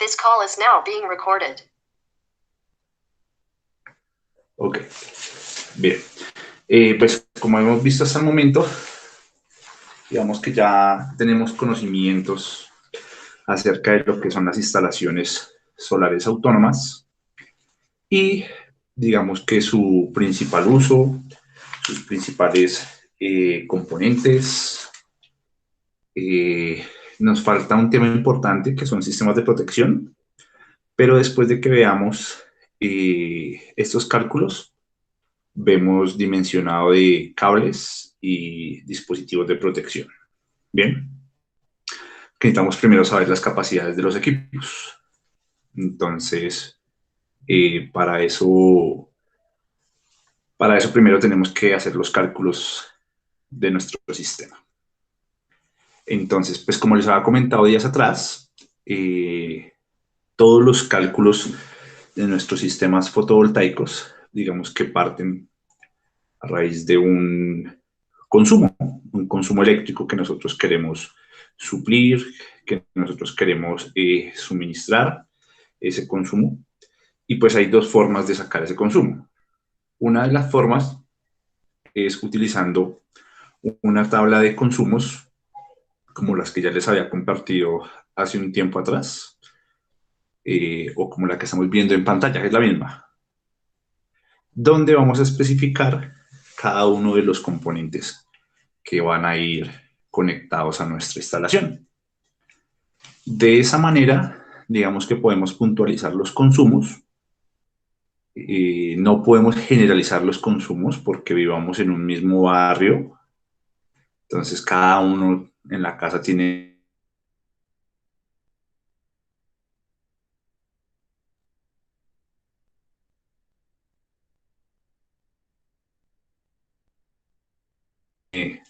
This call is now being recorded. Ok, bien. Pues como hemos visto hasta el momento, digamos que ya tenemos conocimientos acerca de lo que son las instalaciones solares autónomas y digamos que su principal uso, sus principales componentes. Nos falta un tema importante que son sistemas de protección, pero después de que veamos estos cálculos, vemos dimensionado de cables y dispositivos de protección. Bien, necesitamos primero saber las capacidades de los equipos. Entonces, para eso primero tenemos que hacer los cálculos de nuestro sistema. Entonces, pues como les había comentado días atrás, todos los cálculos de nuestros sistemas fotovoltaicos, digamos que parten a raíz de un consumo eléctrico que nosotros queremos suplir, que nosotros queremos suministrar ese consumo. Y pues hay dos formas de sacar ese consumo. Una de las formas es utilizando una tabla de consumos, como las que ya les había compartido hace un tiempo atrás, o como la que estamos viendo en pantalla, que es la misma, donde vamos a especificar cada uno de los componentes que van a ir conectados a nuestra instalación. De esa manera, digamos que podemos puntualizar los consumos. No podemos generalizar los consumos porque vivamos en un mismo barrio. Entonces, cada uno en la casa tiene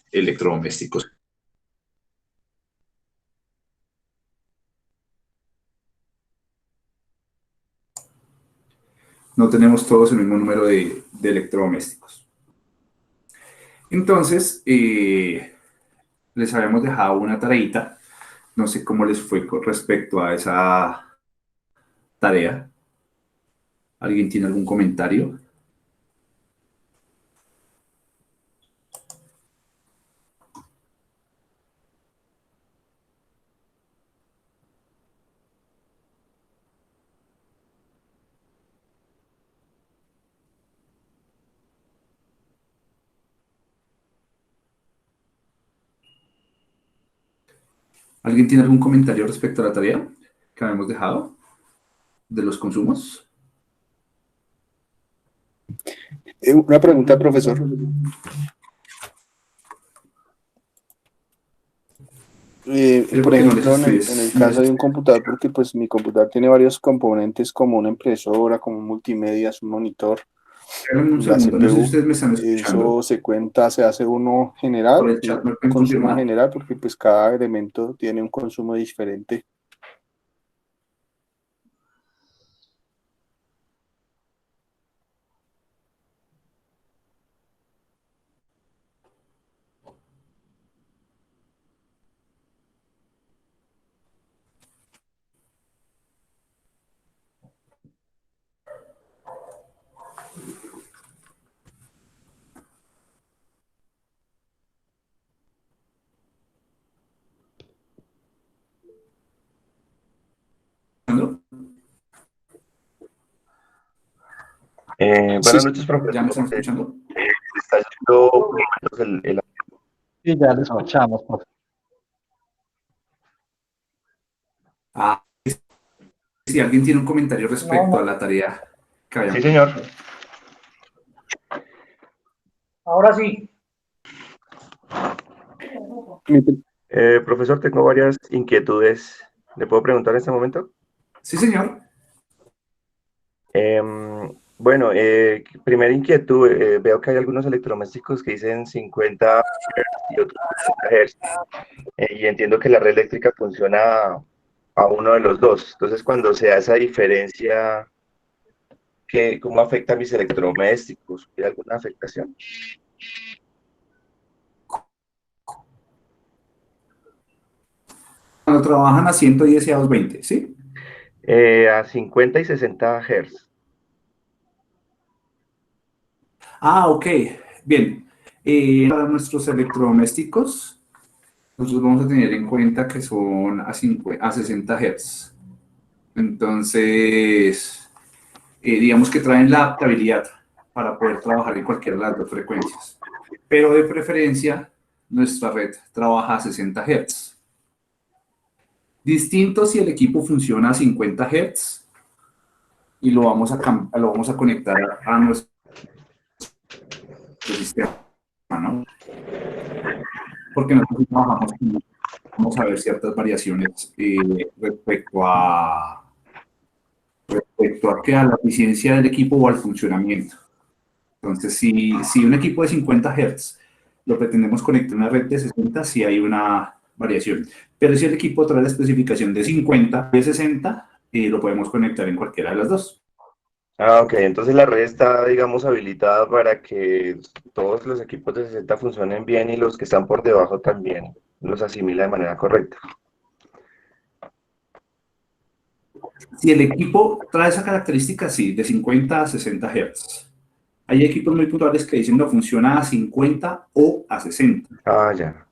electrodomésticos. No tenemos todos el mismo número de electrodomésticos. Entonces, les habíamos dejado una tareita. No sé cómo les fue con respecto a esa tarea. ¿Alguien tiene algún comentario? ¿Alguien tiene algún comentario respecto a la tarea que habíamos dejado de los consumos? Una pregunta, profesor. Por ejemplo, en el caso de un computador, porque pues mi computador tiene varios componentes como una impresora, como un multimedia, un monitor, Un la segundo, no sé si CPU, ustedes me están escuchando. eso se cuenta, se hace uno general, Por el chat, ¿me un pueden consumo confirmar? general, porque pues cada elemento tiene un consumo diferente. Buenas noches, profesor. ¿Ya me están escuchando? Se está yendo por momentos Sí, ya lo escuchamos, profe. Ah, si alguien tiene un comentario respecto a la tarea que Sí, habíamos. señor. Ahora sí. Profesor, tengo varias inquietudes. ¿Le puedo preguntar en este momento? Sí, señor. Bueno, primera inquietud, veo que hay algunos electrodomésticos que dicen 50 Hz y otros 60 Hz. Y entiendo que la red eléctrica funciona a uno de los dos. Entonces, cuando se da esa diferencia, ¿cómo afecta a mis electrodomésticos? ¿Hay alguna afectación? Cuando trabajan a 110 y a 220, ¿sí? A 50 y 60 Hz. Ah, ok. Bien. Para nuestros electrodomésticos, nosotros vamos a tener en cuenta que son a 60 Hz. Entonces, digamos que traen la adaptabilidad para poder trabajar en cualquiera de las dos frecuencias. Pero de preferencia, nuestra red trabaja a 60 Hz. Distinto si el equipo funciona a 50 Hz y lo vamos a conectar a nuestro sistema, ¿no? Porque nosotros trabajamos, vamos a ver ciertas variaciones respecto a que a la eficiencia del equipo o al funcionamiento. Entonces, si un equipo de 50 Hz lo pretendemos conectar a una red de 60, sí hay una variación. Pero si el equipo trae la especificación de 50 y de 60, lo podemos conectar en cualquiera de las dos. Ah, ok, entonces la red está, digamos, habilitada para que todos los equipos de 60 funcionen bien y los que están por debajo también los asimila de manera correcta. Si el equipo trae esa característica, sí, de 50 a 60 Hz. Hay equipos muy puntuales que dicen no funciona a 50 o a 60. Ah, ya.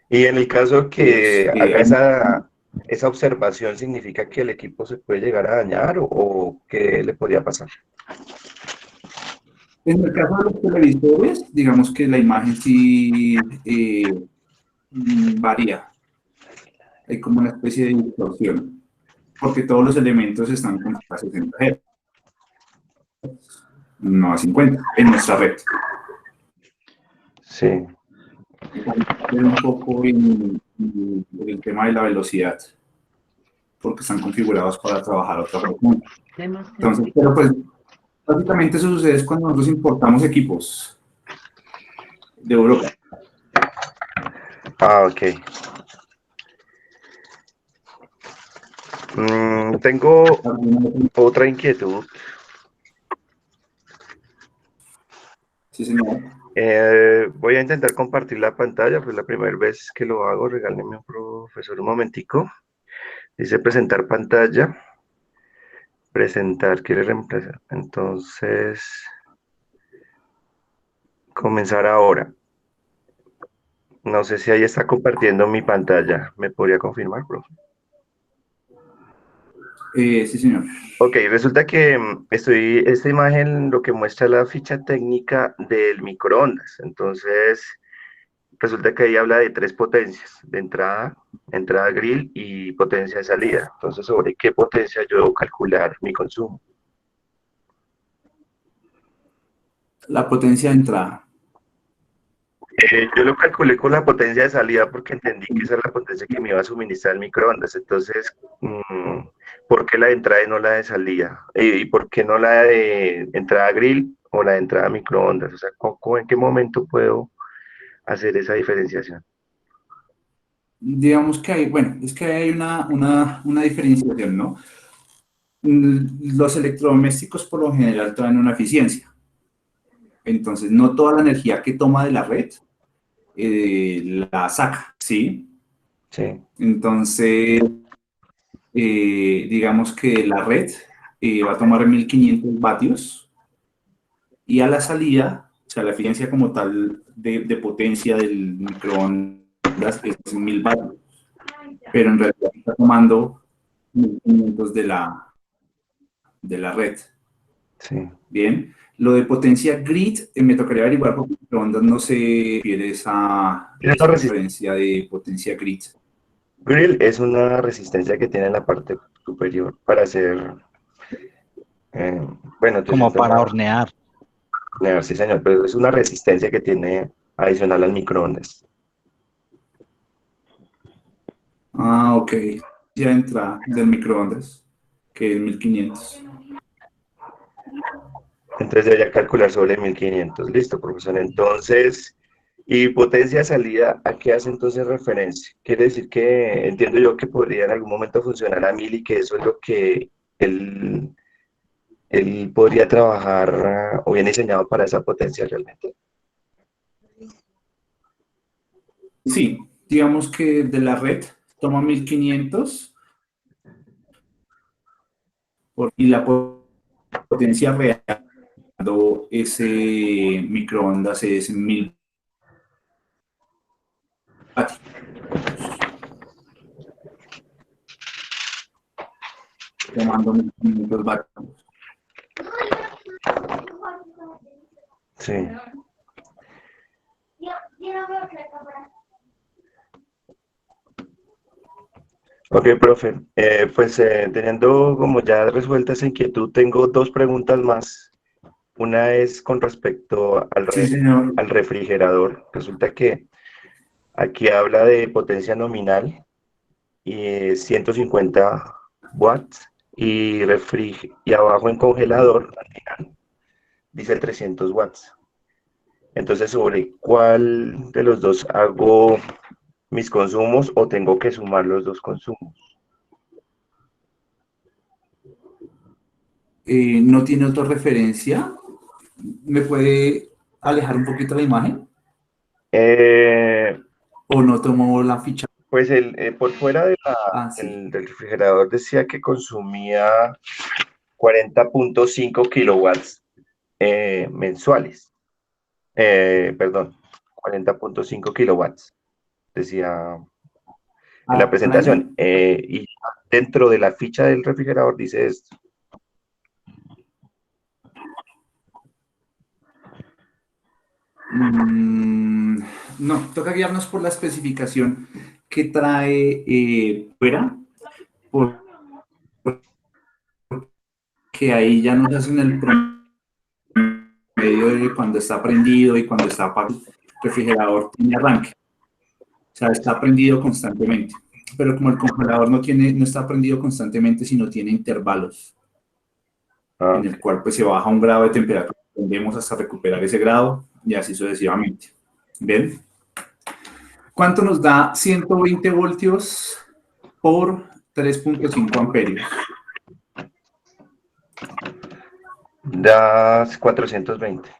Y en el caso que haga esa observación, ¿significa que el equipo se puede llegar a dañar o qué le podría pasar? En el caso de los televisores, digamos que la imagen sí varía. Hay como una especie de distorsión, porque todos los elementos están con a 60 Hz, no a 50, en nuestra red. Sí. Un poco en el tema de la velocidad, porque están configurados para trabajar a otra frecuencia. Entonces, pero pues, básicamente eso sucede cuando nosotros importamos equipos de Europa. Ah, ok. Tengo otra inquietud. Sí, señor. Voy a intentar compartir la pantalla, pues la primera vez que lo hago, regálenme un profesor un momentico. Dice presentar pantalla. Presentar, quiere reemplazar. Entonces, comenzar ahora. No sé si ahí está compartiendo mi pantalla. ¿Me podría confirmar, profe? Sí, señor. Ok, resulta que esta imagen lo que muestra la ficha técnica del microondas. Entonces, resulta que ahí habla de tres potencias, de entrada grill y potencia de salida. Entonces, ¿sobre qué potencia yo debo calcular mi consumo? La potencia de entrada. Yo lo calculé con la potencia de salida porque entendí que esa es la potencia que me iba a suministrar el microondas. Entonces, ¿por qué la de entrada y no la de salida? ¿Y por qué no la de entrada grill o la de entrada microondas? O sea, ¿en qué momento puedo hacer esa diferenciación? Digamos que hay, bueno, es que hay una diferenciación, ¿no? Los electrodomésticos por lo general traen una eficiencia. Entonces, no toda la energía que toma de la red la saca, ¿sí? Sí, Entonces, digamos que la red va a tomar 1500 vatios y a la salida, o sea, la eficiencia como tal de potencia del microondas es 1000 vatios, pero en realidad está tomando 1500 de la red. sí. Bien. Lo de potencia grid, me tocaría averiguar porque en microondas no se refiere Es esa una diferencia de potencia grid. grill es una resistencia que tiene en la parte superior para hacer, bueno, entonces Como esta es para hornear. sí señor, pero es una resistencia que tiene adicional al microondas. Ah, ok. Ya entra del microondas, que es 1500. Entonces debería calcular sobre 1500. Listo, profesor. Entonces, ¿y potencia de salida a qué hace entonces referencia? Quiere decir que entiendo yo que podría en algún momento funcionar a 1000 y que eso es lo que él, él podría trabajar o bien diseñado para esa potencia realmente. Sí, digamos que de la red toma 1500 y la potencia real de ese microondas es 1000 vatios. Tomando 1500 vatios. Sí. Ok, profe. Teniendo como ya resuelta esa inquietud, tengo dos preguntas más. Una es con respecto Sí, señor. al refrigerador. Resulta que aquí habla de potencia nominal y 150 watts y abajo en congelador al final dice 300 watts. Entonces, ¿sobre cuál de los dos hago mis consumos o tengo que sumar los dos consumos? ¿No tiene otra referencia? ¿Me puede alejar un poquito la imagen? ¿O no tomó la ficha? Pues por fuera Sí. del refrigerador decía que consumía 40.5 kilowatts mensuales. Perdón, 40.5 kilowatts, decía en la presentación. Y dentro de la ficha del refrigerador dice esto. No, toca guiarnos por la especificación que trae fuera, porque ahí ya nos hacen el promedio de cuando está prendido y cuando está apagado. El refrigerador tiene arranque, o sea, está prendido constantemente. Pero como el congelador no está prendido constantemente, sino tiene intervalos en el cual pues se baja un grado de temperatura, tendemos hasta recuperar ese grado y así sucesivamente. ¿Ven? ¿Cuánto nos da 120 voltios por 3.5 amperios? Da 420.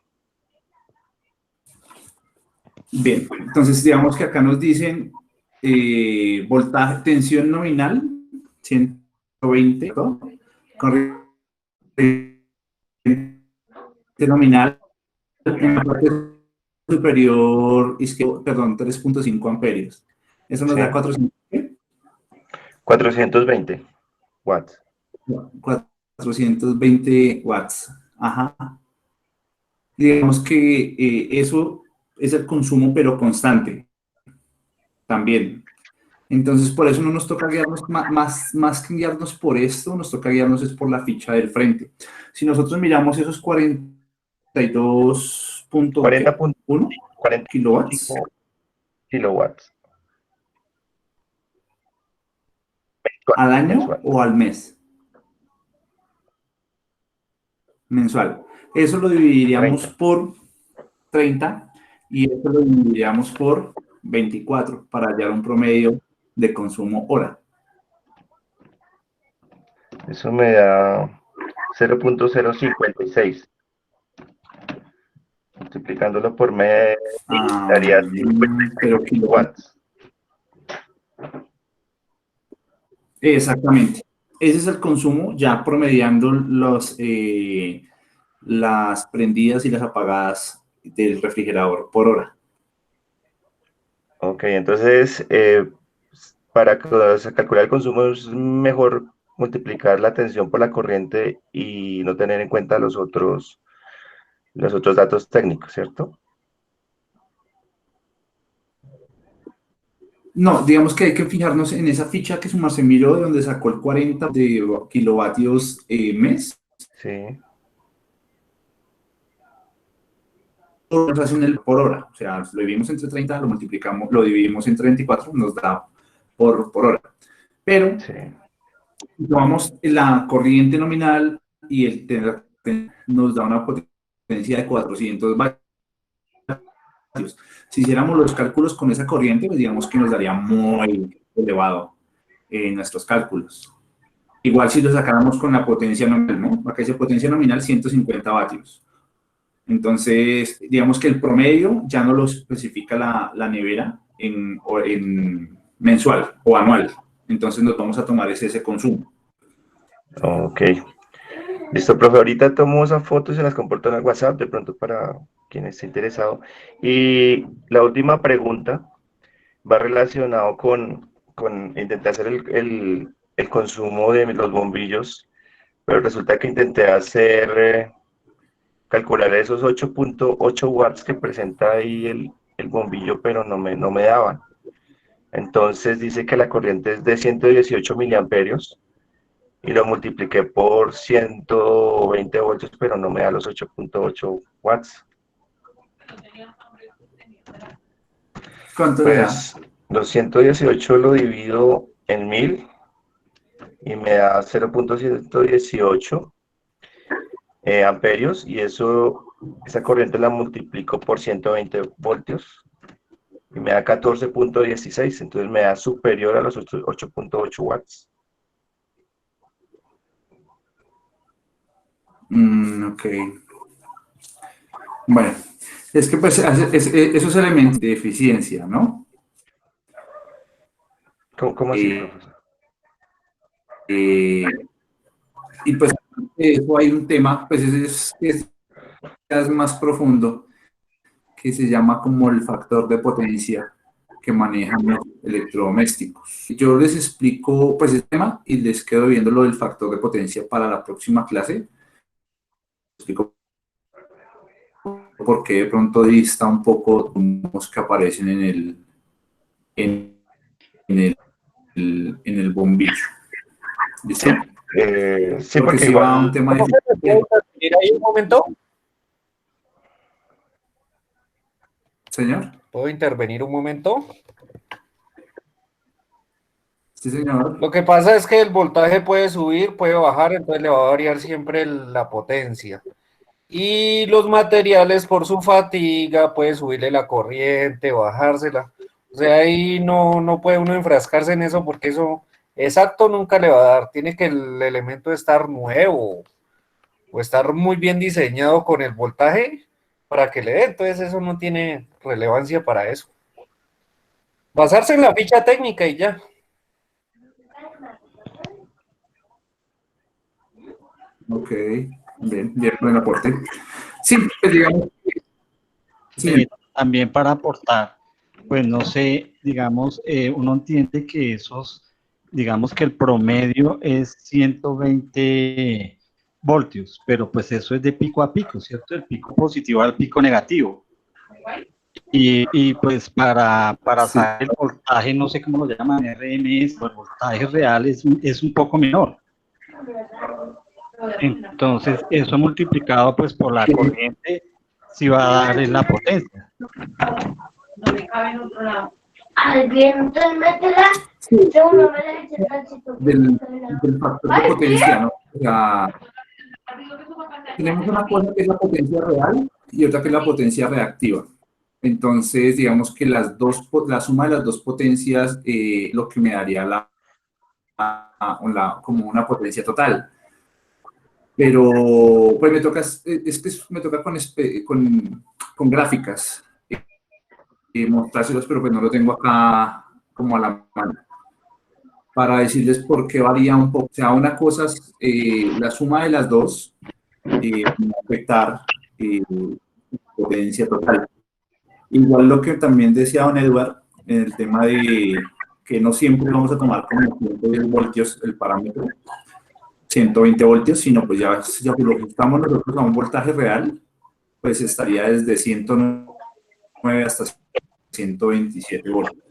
Bien, entonces digamos que acá nos dicen voltaje, tensión nominal, 120, ¿no? Corriente nominal en la parte superior, perdón, 3.5 amperios. Eso nos da 420 watts. 420 watts. Ajá. Digamos que eso es el consumo, pero constante. También. Entonces, por eso no nos toca guiarnos, más que guiarnos por esto, nos toca guiarnos es por la ficha del frente. Si nosotros miramos esos 42.1 kilowatts. Kilowatts. ¿Al año mensual o al mes? Mensual. Eso lo dividiríamos 30 por 30 y eso lo dividiríamos por 24 para hallar un promedio de consumo hora. Eso me da 0.056. Multiplicándolo por mes daría 50 watts. Exactamente. Ese es el consumo ya promediando las prendidas y las apagadas del refrigerador por hora. Ok, entonces para calcular el consumo es mejor multiplicar la tensión por la corriente y no tener en cuenta los otros datos técnicos, ¿cierto? No, digamos que hay que fijarnos en esa ficha que su Marcemiro de donde sacó el 40 de kilovatios mes. Sí. Nos hacen el por hora, o sea, lo dividimos entre 30, lo multiplicamos, lo dividimos entre 24, nos da por hora. Pero Sí. tomamos la corriente nominal y nos da una potencia de 400 vatios. Si hiciéramos los cálculos con esa corriente, pues digamos que nos daría muy elevado nuestros cálculos. Igual si lo sacáramos con la potencia nominal, ¿no? Acá dice potencia nominal 150 vatios. Entonces, digamos que el promedio ya no lo especifica la nevera en mensual o anual. Entonces nos vamos a tomar ese consumo. Ok. Listo, profe, ahorita tomo esas fotos y se las comparto en el WhatsApp, de pronto para quien esté interesado. Y la última pregunta va relacionado con intentar hacer el consumo de los bombillos, pero resulta que intenté hacer, calcular esos 8.8 watts que presenta ahí el bombillo, pero no me daban. Entonces dice que la corriente es de 118 miliamperios y lo multipliqué por 120 voltios, pero no me da los 8.8 watts. ¿Cuánto le da? Pues los 118 lo divido en 1000 y me da 0.118 amperios, y esa corriente la multiplico por 120 voltios y me da 14.16, entonces me da superior a los 8.8 watts. Ok. Bueno, es que pues esos elementos de eficiencia, ¿no? ¿Cómo así, profesor? Y pues eso hay un tema, pues es más profundo, que se llama como el factor de potencia que manejan los electrodomésticos. Yo les explico pues el tema y les quedo viendo lo del factor de potencia para la próxima clase. Les explico por qué de pronto dista un poco los que aparecen en el bombillo. ¿Listo? Sí, porque si va un tema de... ¿Puedo intervenir ahí un momento? Señor. ¿Puedo intervenir un momento? Sí, señor. Lo que pasa es que el voltaje puede subir, puede bajar, entonces le va a variar siempre la potencia. Y los materiales por su fatiga, puede subirle la corriente, bajársela. O sea, ahí no puede uno enfrascarse en eso porque eso exacto nunca le va a dar. Tiene que el elemento estar nuevo o estar muy bien diseñado con el voltaje para que le dé. Entonces eso no tiene relevancia para eso. Basarse en la ficha técnica y ya. Ok, bien buen aporte. Sí, pues digamos. Sí. También para aportar, pues no sé, digamos, uno entiende que digamos que el promedio es 120 voltios, pero pues eso es de pico a pico, ¿cierto? El pico positivo al pico negativo. Y pues para saber el voltaje, no sé cómo lo llaman, RMS, o el voltaje real es un poco menor. Entonces, eso multiplicado pues por la corriente, sí va a dar en la potencia. No me cabe en otro lado. Al viento, métela. Segundo, me la eché tantito. Del factor de potencia, ¿no? O sea, tenemos una cosa que es la potencia real y otra que es la potencia reactiva. Entonces, digamos que la suma de las dos potencias, lo que me daría como una potencia total. Pero, pues me toca, me toca con gráficas, mostrárselos, pero pues no lo tengo acá como a la mano, para decirles por qué varía un poco. O sea, una cosa es la suma de las dos, afectar potencia total. Igual lo que también decía don Edward, en el tema de que no siempre vamos a tomar como 110 voltios el parámetro, 120 voltios, sino pues ya lo ajustamos nosotros a un voltaje real, pues estaría desde 109 hasta 127 voltios.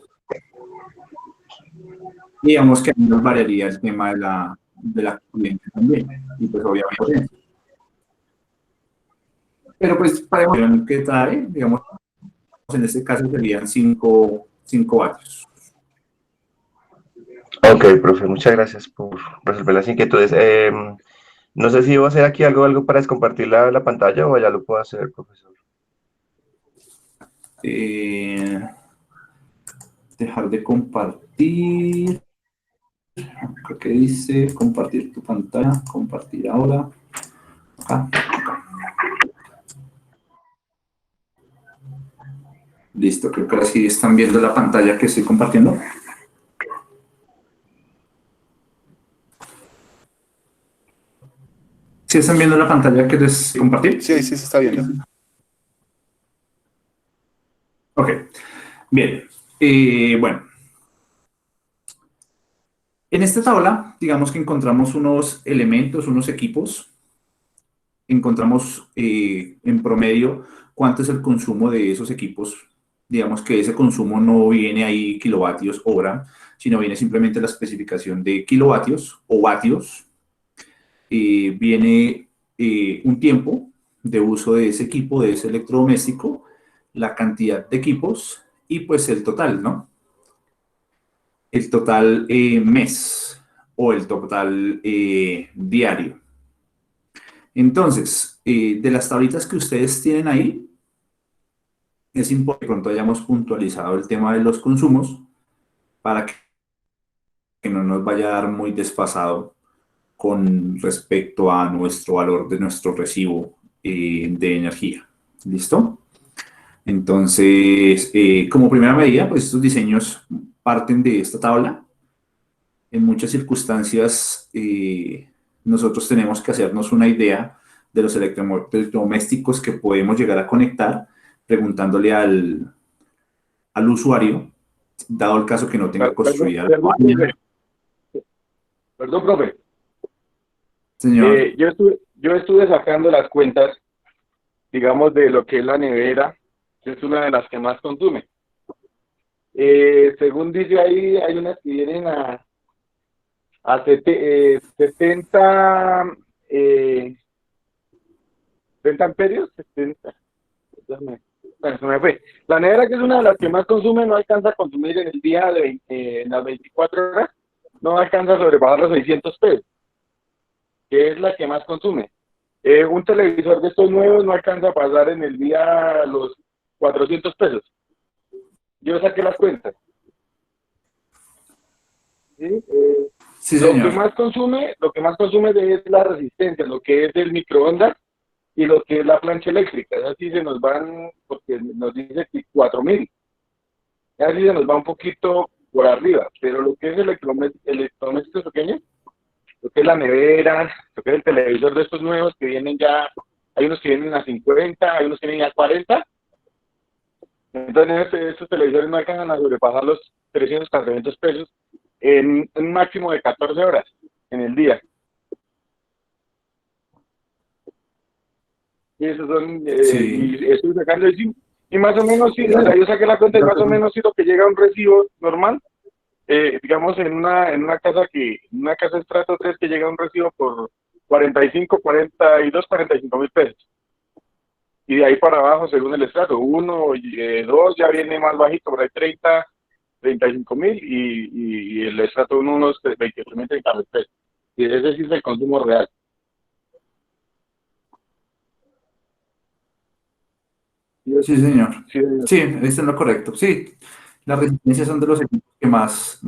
Digamos que nos variaría el tema de la corriente también, y pues obviamente. Pero pues para demostrar que trae, digamos, en este caso serían 5 vatios. Ok, profe, muchas gracias por resolver las inquietudes. No sé si iba a hacer aquí algo para descompartir la pantalla o ya lo puedo hacer, profesor. Dejar de compartir. Creo que dice compartir tu pantalla, compartir ahora. Acá. Listo, creo que ahora sí están viendo la pantalla que estoy compartiendo. ¿Sí están viendo la pantalla que les compartí? Sí, sí se está viendo. Ok, bien. Bueno, en esta tabla, digamos que encontramos unos elementos, unos equipos. Encontramos en promedio cuánto es el consumo de esos equipos. Digamos que ese consumo no viene ahí kilovatios hora, sino viene simplemente la especificación de kilovatios o vatios. Viene un tiempo de uso de ese equipo, de ese electrodoméstico, la cantidad de equipos y pues el total, ¿no? El total mes o el total diario. Entonces, de las tablitas que ustedes tienen ahí, es importante que pronto hayamos puntualizado el tema de los consumos para que no nos vaya a dar muy desfasado con respecto a nuestro valor de nuestro recibo de energía. ¿Listo? Entonces, como primera medida, pues estos diseños parten de esta tabla. En muchas circunstancias, nosotros tenemos que hacernos una idea de los electrodomésticos que podemos llegar a conectar preguntándole al usuario, dado el caso que no tenga construida la página. Perdón, profe. Señor. Yo estuve sacando las cuentas, digamos, de lo que es la nevera, que es una de las que más consume. Según dice ahí, hay unas que vienen a 70, 70 amperios, 70. Bueno, se me fue. La nevera, que es una de las que más consume, no alcanza a consumir en el día en las 24 horas, no alcanza a sobrepasar los 600 pesos, que es la que más consume. Un televisor de estos nuevos no alcanza a pasar en el día los 400 pesos. Yo saqué las cuentas. ¿Sí? Sí, lo señor. que más consume es la resistencia, lo que es el microondas y lo que es la plancha eléctrica. Así se nos van, porque nos dice que 4.000. Así se nos va un poquito por arriba, pero lo que es electrodomésticos pequeños, lo que es la nevera, lo que es el televisor de estos nuevos que vienen ya, hay unos que vienen a 50, hay unos que vienen a 40. Entonces estos televisores no alcanzan a sobrepasar los 300, 400 pesos en un máximo de 14 horas en el día. Y esos son, Sí. y estoy sacando y más o menos, sí, o sea, yo saqué la cuenta y más o menos sí lo que llega a un recibo normal, digamos en una casa estrato 3 que llega a un recibo por 45, 42, 45 mil pesos. Y de ahí para abajo, según el estrato, 1, 2 ya viene más bajito, por ahí 30, 35 mil y el estrato 1 unos 28 mil, 30 mil pesos. Y ese sí es el consumo real. Sí, señor. Sí, Sí, eso es lo correcto. Sí, las resistencias son de los equipos que más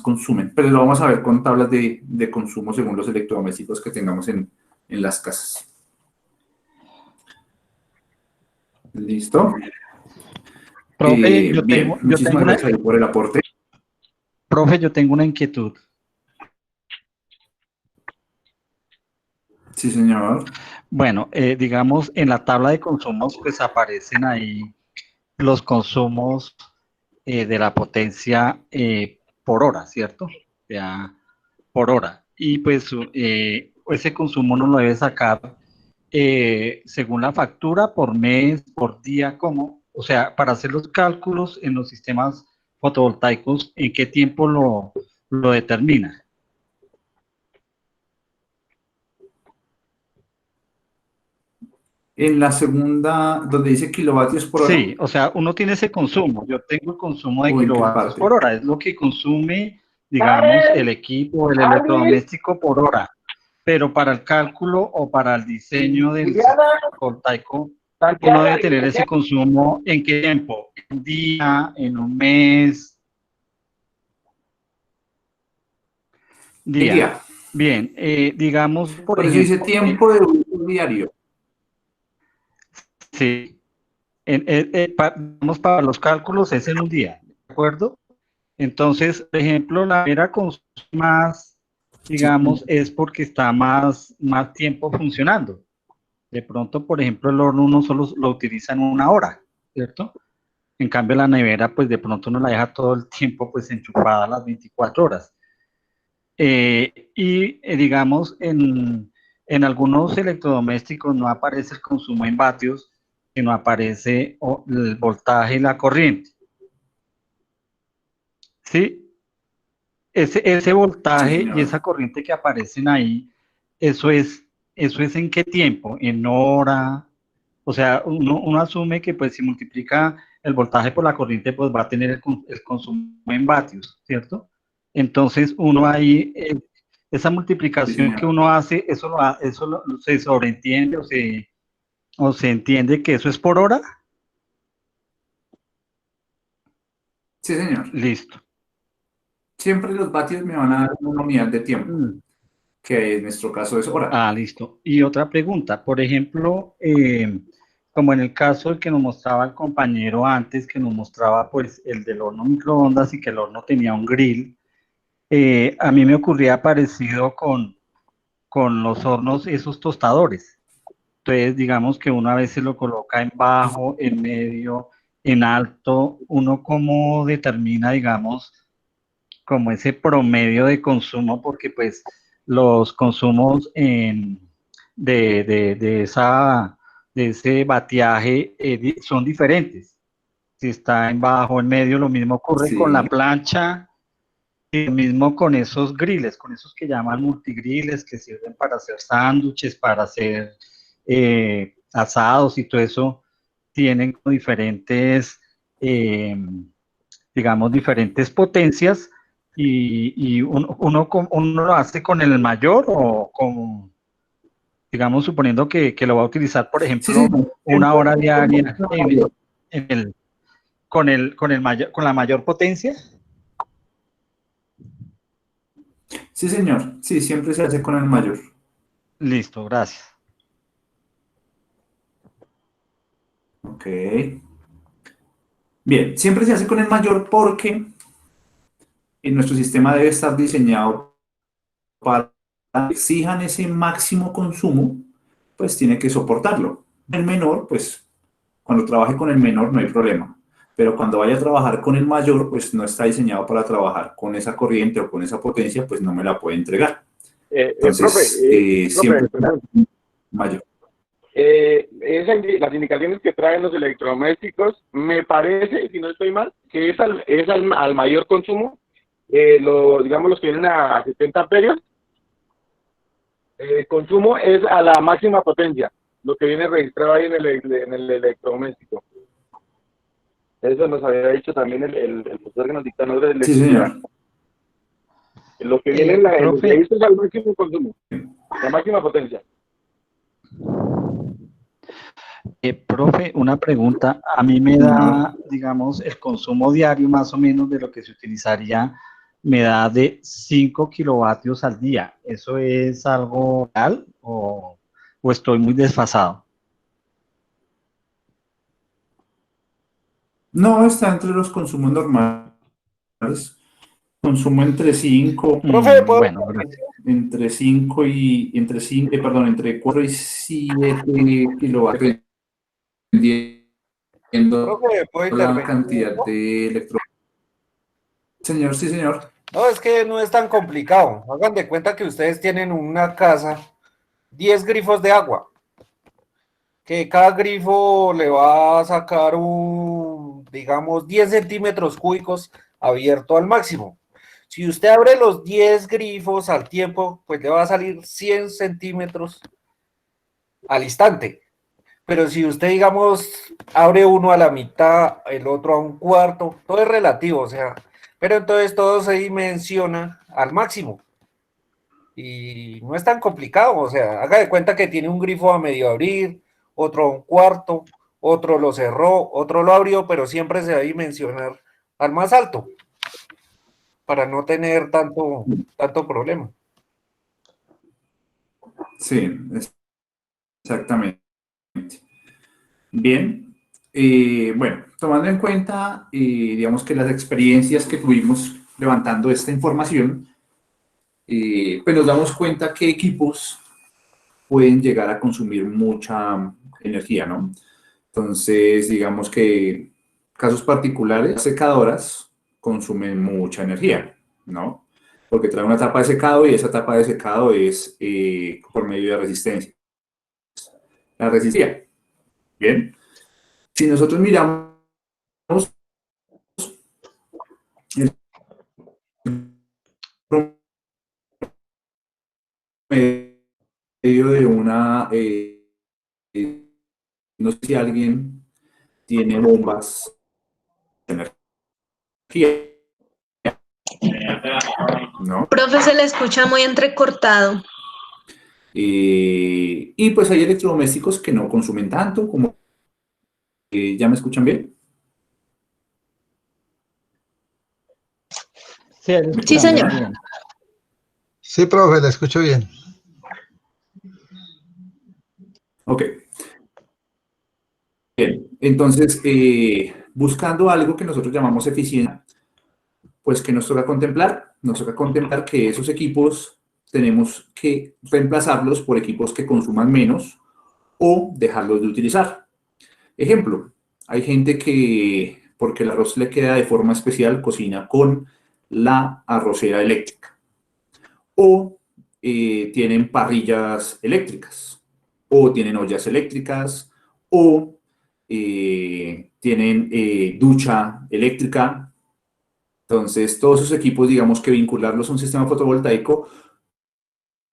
consumen, pero lo vamos a ver con tablas de consumo según los electrodomésticos que tengamos en las casas. ¿Listo? Profe, Bien, muchísimas gracias ahí por el aporte. Profe, yo tengo una inquietud. Sí, señor. Bueno, digamos, en la tabla de consumos, pues aparecen ahí los consumos de la potencia por hora, ¿cierto? O sea, por hora. Y pues ese consumo uno lo debe sacar según la factura, por mes, por día, ¿cómo? O sea, para hacer los cálculos en los sistemas fotovoltaicos, ¿en qué tiempo lo determina? En la segunda, donde dice kilovatios por hora. Sí, o sea, uno tiene ese consumo. Yo tengo el consumo de ¿O en qué kilovatios parte? por hora. Es lo que consume, digamos, el equipo, el electrodoméstico por hora. Pero para el cálculo o para el diseño del sistema fotovoltaico, uno debe tener ese consumo ¿en qué tiempo? ¿En un día? ¿En un mes? Día. Día. Bien, digamos, por eso ejemplo. dice tiempo de uso diario. Sí. Vamos para los cálculos es en un día, ¿de acuerdo? Entonces, por ejemplo, la nevera consume más digamos, es porque está más tiempo funcionando. De pronto, por ejemplo, el horno uno solo lo utiliza en 1 hora, ¿cierto? En cambio, la nevera, pues de pronto uno la deja todo el tiempo, pues enchufada las 24 horas. Digamos, en algunos electrodomésticos no aparece el consumo en vatios, sino aparece el voltaje y la corriente. ¿Sí? Ese voltaje Sí, y esa corriente que aparecen ahí, eso es ¿en qué tiempo? ¿En hora? O sea, uno asume que pues si multiplica el voltaje por la corriente, pues va a tener el consumo en vatios, ¿cierto? Entonces uno ahí, esa multiplicación que uno hace, se sobreentiende o se entiende que eso es por hora. Sí, señor. Listo. Siempre los vatios me van a dar una unidad de tiempo, que en nuestro caso es hora. Ah, listo. Y otra pregunta, por ejemplo, como en el caso que nos mostraba el compañero antes, que nos mostraba pues el del horno microondas y que el horno tenía un grill, a mí me ocurría parecido con los hornos, esos tostadores. Entonces, digamos que uno a veces lo coloca en bajo, en medio, en alto. Uno cómo determina, digamos, como ese promedio de consumo, porque pues los consumos de ese bateaje son diferentes. Si está en bajo, en medio, lo mismo ocurre con la plancha, y lo mismo con esos griles, con esos que llaman multigriles, que sirven para hacer sándwiches, para hacer asados y todo eso, tienen diferentes, digamos, diferentes potencias y uno lo hace con el mayor o con, digamos, suponiendo que lo va a utilizar, por ejemplo, 1 hora diaria con la mayor potencia. Sí, señor. Sí, siempre se hace con el mayor. Listo, gracias. Ok. Bien, siempre se hace con el mayor porque en nuestro sistema debe estar diseñado para que exijan ese máximo consumo, pues tiene que soportarlo. El menor, pues cuando trabaje con el menor no hay problema, pero cuando vaya a trabajar con el mayor, pues no está diseñado para trabajar con esa corriente o con esa potencia, pues no me la puede entregar. Entonces, siempre mayor. Las indicaciones que traen los electrodomésticos, me parece, si no estoy mal, que es al mayor consumo, digamos los que vienen a 70 amperios, el consumo es a la máxima potencia, lo que viene registrado ahí en el electrodoméstico. Eso nos había dicho también el profesor que nos dicta nosotros de electricidad. Sí, lo que viene en los registros es al máximo consumo, la máxima potencia. Profe, una pregunta. A mí me da, digamos, el consumo diario más o menos de lo que se utilizaría, me da de 5 kilovatios al día. ¿Eso es algo real o estoy muy desfasado? No, está entre los consumos normales. Consumo entre 5, Profe, bueno, entre 5 y entre 5, entre 4 y 7 kilovatios, dependiendo ¿puedo la intervenir? cantidad de electrones. Señor, sí, señor. No, es que no es tan complicado. Hagan de cuenta que ustedes tienen una casa, 10 grifos de agua, que cada grifo le va a sacar digamos, 10 centímetros cúbicos abierto al máximo. Si usted abre los 10 grifos al tiempo, pues le va a salir 100 centímetros al instante. Pero si usted, digamos, abre uno a la mitad, el otro a un cuarto, todo es relativo, o sea, pero entonces todo se dimensiona al máximo. Y no es tan complicado, o sea, haga de cuenta que tiene un grifo a medio abrir, otro a un cuarto, otro lo cerró, otro lo abrió, pero siempre se va a dimensionar al más alto, para no tener tanto problema. Sí, exactamente. Bien, bueno, tomando en cuenta, digamos que las experiencias que tuvimos levantando esta información, pues nos damos cuenta que equipos pueden llegar a consumir mucha energía, ¿no? Entonces, digamos que casos particulares, secadoras consumen mucha energía, ¿no? Porque trae una tapa de secado y esa tapa de secado es por medio de resistencia. La resistencia. Bien. Si nosotros miramos el promedio de una, no sé si alguien tiene bombas de energía, ¿no? Profe, se le escucha muy entrecortado. Y pues hay electrodomésticos que no consumen tanto como... ¿ya me escuchan bien? Sí, ahí lo Sí, escuchamos señor. bien. Sí, profe, la escucho bien. Ok. Bien, entonces, buscando algo que nosotros llamamos eficiencia, pues que nos toca contemplar que esos equipos tenemos que reemplazarlos por equipos que consuman menos o dejarlos de utilizar. Ejemplo, hay gente que, porque el arroz le queda de forma especial, cocina con la arrocera eléctrica o tienen parrillas eléctricas o tienen ollas eléctricas o tienen ducha eléctrica. Entonces, todos esos equipos, digamos que vincularlos a un sistema fotovoltaico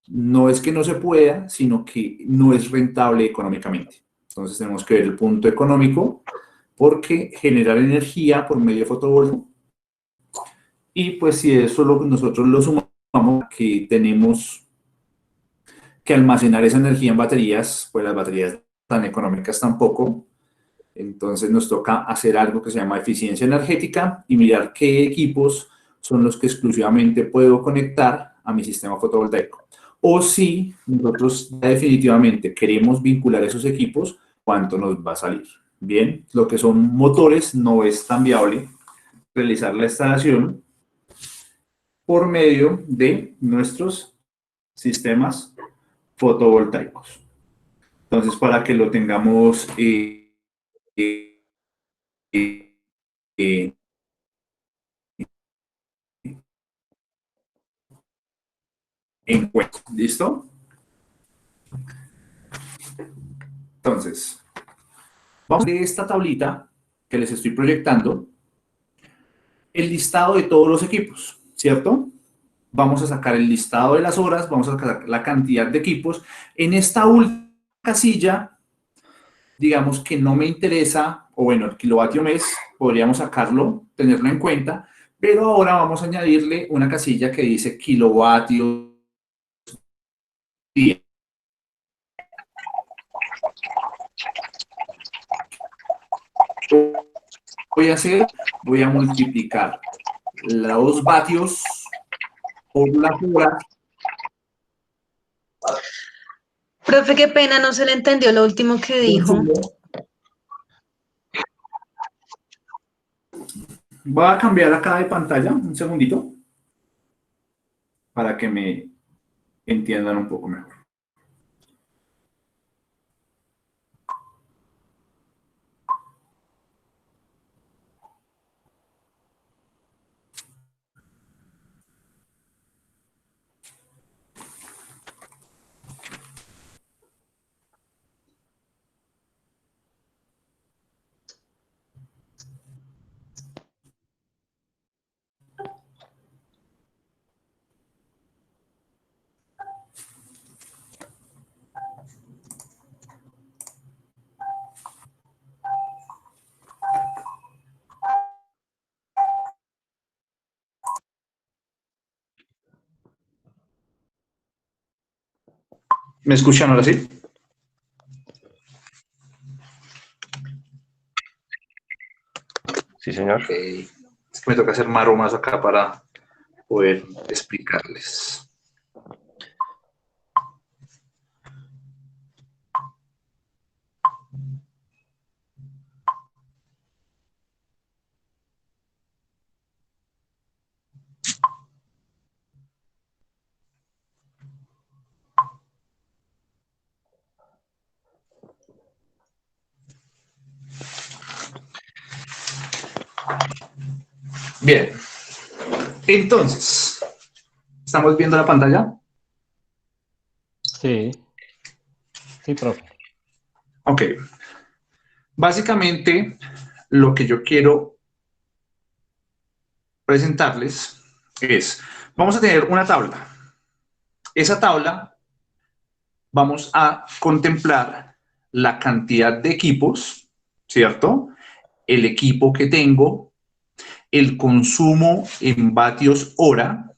no es que no se pueda, sino que no es rentable económicamente. Entonces, tenemos que ver el punto económico, porque generar energía por medio de fotovoltaico, y pues si eso nosotros lo sumamos, que tenemos que almacenar esa energía en baterías, pues las baterías tan económicas tampoco. Entonces nos toca hacer algo que se llama eficiencia energética y mirar qué equipos son los que exclusivamente puedo conectar a mi sistema fotovoltaico. O si nosotros definitivamente queremos vincular esos equipos, ¿cuánto nos va a salir? Bien, lo que son motores no es tan viable realizar la instalación por medio de nuestros sistemas fotovoltaicos. Entonces, para que lo tengamos eh, eh, en cuenta. ¿Listo? Entonces, vamos a ver esta tablita que les estoy proyectando, el listado de todos los equipos, ¿cierto? Vamos a sacar el listado de las horas, vamos a sacar la cantidad de equipos. En esta última casilla, digamos que no me interesa, o bueno, el kilovatio mes, podríamos sacarlo, tenerlo en cuenta, pero ahora vamos a añadirle una casilla que dice kilovatios día. Voy a multiplicar los vatios por la hora. Profe, qué pena, no se le entendió lo último que dijo. Voy a cambiar acá de pantalla, un segundito, para que me entiendan un poco mejor. ¿Me escuchan ahora sí? Sí, señor. Okay. Me toca hacer maromas acá para poder explicarles. Bien. Entonces, ¿estamos viendo la pantalla? Sí. Sí, profe. Ok. Básicamente, lo que yo quiero presentarles es, vamos a tener una tabla. Esa tabla vamos a contemplar la cantidad de equipos, ¿cierto? El equipo que tengo, el consumo en vatios hora,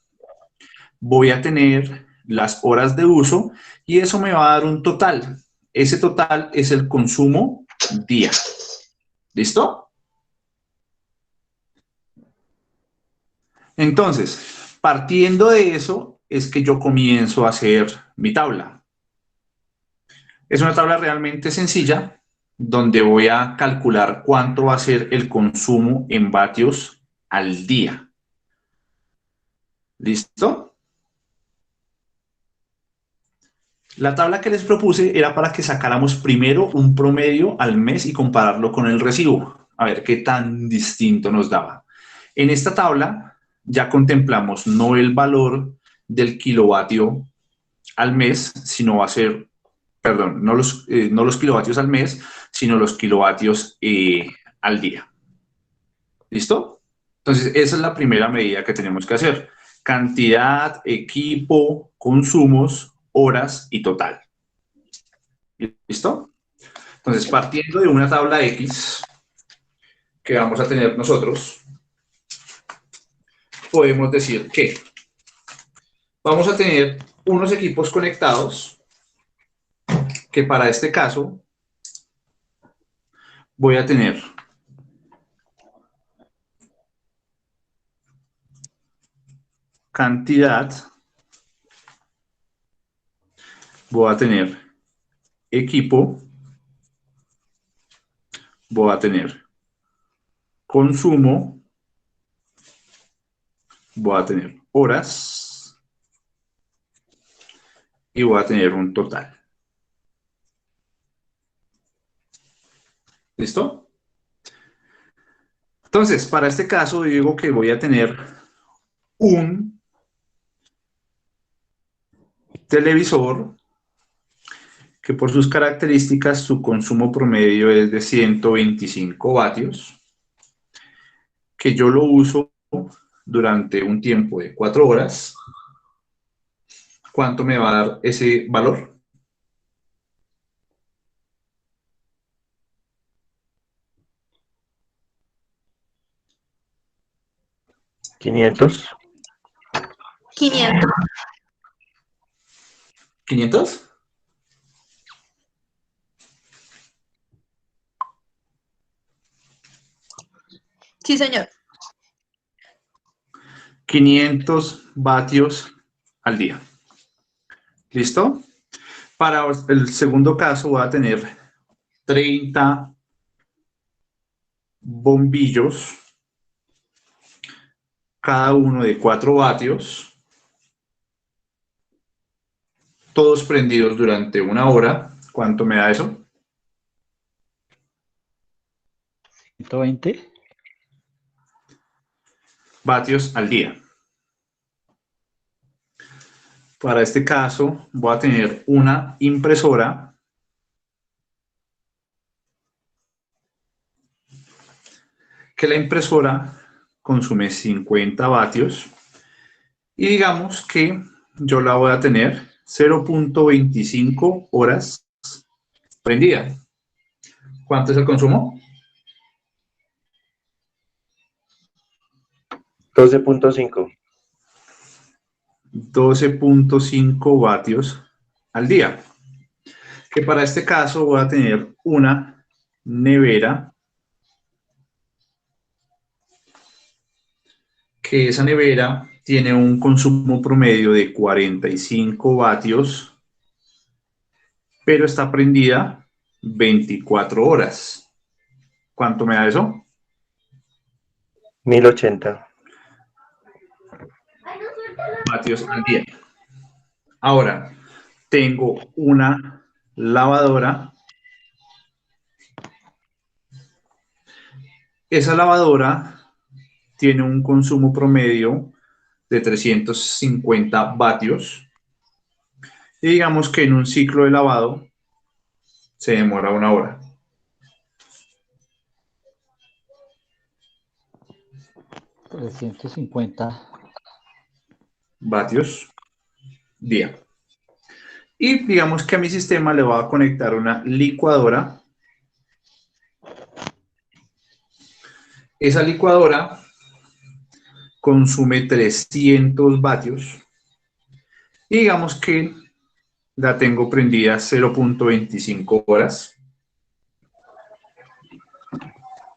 voy a tener las horas de uso y eso me va a dar un total. Ese total es el consumo día. ¿Listo? Entonces, partiendo de eso, es que yo comienzo a hacer mi tabla. Es una tabla realmente sencilla, donde voy a calcular cuánto va a ser el consumo en vatios al día. ¿Listo? La tabla que les propuse era para que sacáramos primero un promedio al mes y compararlo con el recibo. A ver qué tan distinto nos daba. En esta tabla ya contemplamos no el valor del kilovatio al mes, sino va a ser, perdón, no los kilovatios al mes, sino los kilovatios al día. ¿Listo? Entonces, esa es la primera medida que tenemos que hacer. Cantidad, equipo, consumos, horas y total. ¿Listo? Entonces, partiendo de una tabla X que vamos a tener nosotros, podemos decir que vamos a tener unos equipos conectados que para este caso voy a tener cantidad, voy a tener equipo, voy a tener consumo, voy a tener horas y voy a tener un total. ¿Listo? Entonces, para este caso digo que voy a tener un televisor que por sus características su consumo promedio es de 125 vatios, que yo lo uso durante un tiempo de 4 horas. ¿Cuánto me va a dar ese valor? ¿500? 500. ¿500? Sí, señor. 500 vatios al día. ¿Listo? Para el segundo caso voy a tener 30 bombillos, cada uno de 4 vatios, todos prendidos durante 1 hora. ¿Cuánto me da eso? 120. Vatios al día. Para este caso voy a tener una impresora que la impresora consume 50 vatios y digamos que yo la voy a tener 0.25 horas prendida. ¿Cuánto es el consumo? 12.5. 12.5 vatios al día. Que para este caso voy a tener una nevera, que esa nevera tiene un consumo promedio de 45 vatios, pero está prendida 24 horas. ¿Cuánto me da eso? 1080. Vatios al día. Ahora, tengo una lavadora. Esa lavadora tiene un consumo promedio de 350 vatios. Y digamos que en un ciclo de lavado se demora 1 hora. $350 vatios día. Y digamos que a mi sistema le voy a conectar una licuadora. Esa licuadora consume 300 vatios. Y digamos que la tengo prendida 0.25 horas.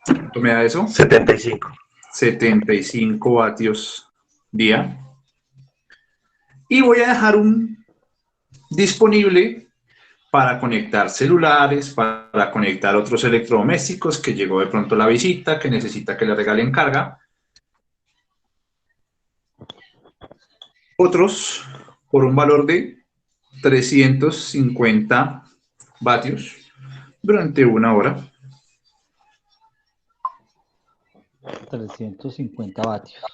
¿Cuánto me da eso? 75. 75 vatios día. Y voy a dejar un disponible para conectar celulares, para conectar otros electrodomésticos, que llegó de pronto la visita, que necesita que le regalen carga. Otros por un valor de 350 vatios durante 1 hora. 350 vatios.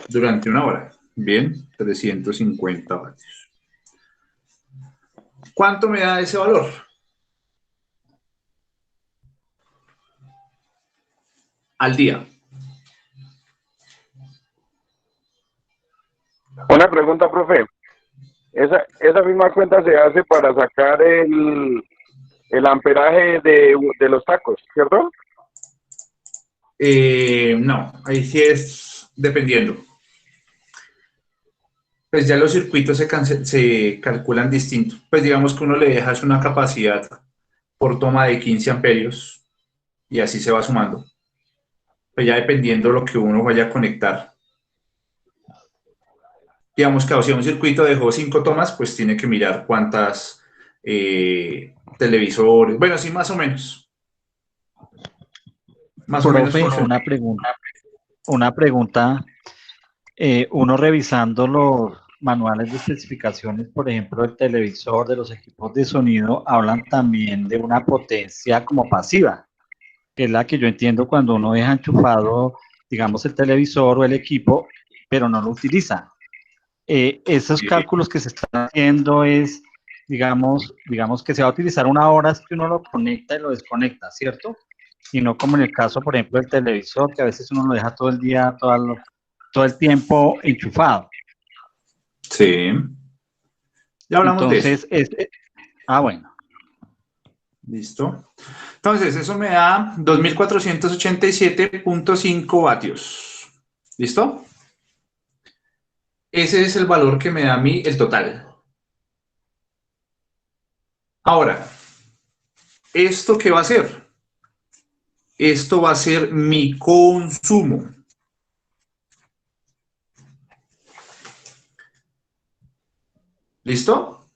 Durante 1 hora. Bien, 350 vatios. ¿Cuánto me da ese valor? Al día. Una pregunta, profe. Esa misma cuenta se hace para sacar el amperaje de los tacos, ¿cierto? No, ahí sí es dependiendo. Pues ya los circuitos se calculan distinto. Pues digamos que uno le deja una capacidad por toma de 15 amperios y así se va sumando. Pues ya dependiendo de lo que uno vaya a conectar. Digamos que si un circuito dejó 5 tomas, pues tiene que mirar cuántas televisores. Bueno, sí, más o menos. Más o menos. Profe, una pregunta. Uno revisando los manuales de especificaciones, por ejemplo, del televisor, de los equipos de sonido, hablan también de una potencia como pasiva, que es la que yo entiendo cuando uno deja enchufado, digamos, el televisor o el equipo, pero no lo utiliza. Esos cálculos que se están haciendo es, digamos que se va a utilizar 1 hora si uno lo conecta y lo desconecta, ¿cierto? Y no como en el caso, por ejemplo, del televisor, que a veces uno lo deja todo el día, todo el tiempo enchufado. Sí. Ya hablamos de eso. Bueno. Listo. Entonces, eso me da 2.487.5 vatios. ¿Listo? Ese es el valor que me da a mí el total. Ahora, ¿esto qué va a ser? Esto va a ser mi consumo. ¿Listo?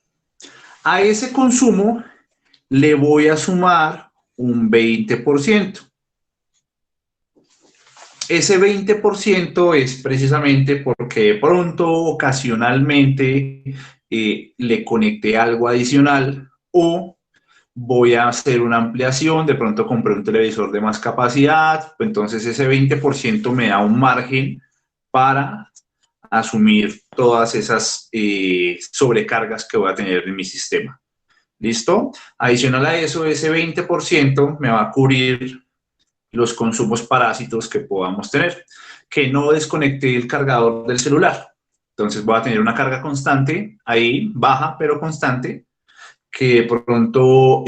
A ese consumo le voy a sumar un 20%. Ese 20% es precisamente porque de pronto, ocasionalmente, le conecté algo adicional o voy a hacer una ampliación, de pronto compré un televisor de más capacidad, entonces ese 20% me da un margen para asumir todas esas sobrecargas que voy a tener en mi sistema. ¿Listo? Adicional a eso, ese 20% me va a cubrir los consumos parásitos que podamos tener. Que no desconecte el cargador del celular. Entonces voy a tener una carga constante, ahí baja pero constante, que de pronto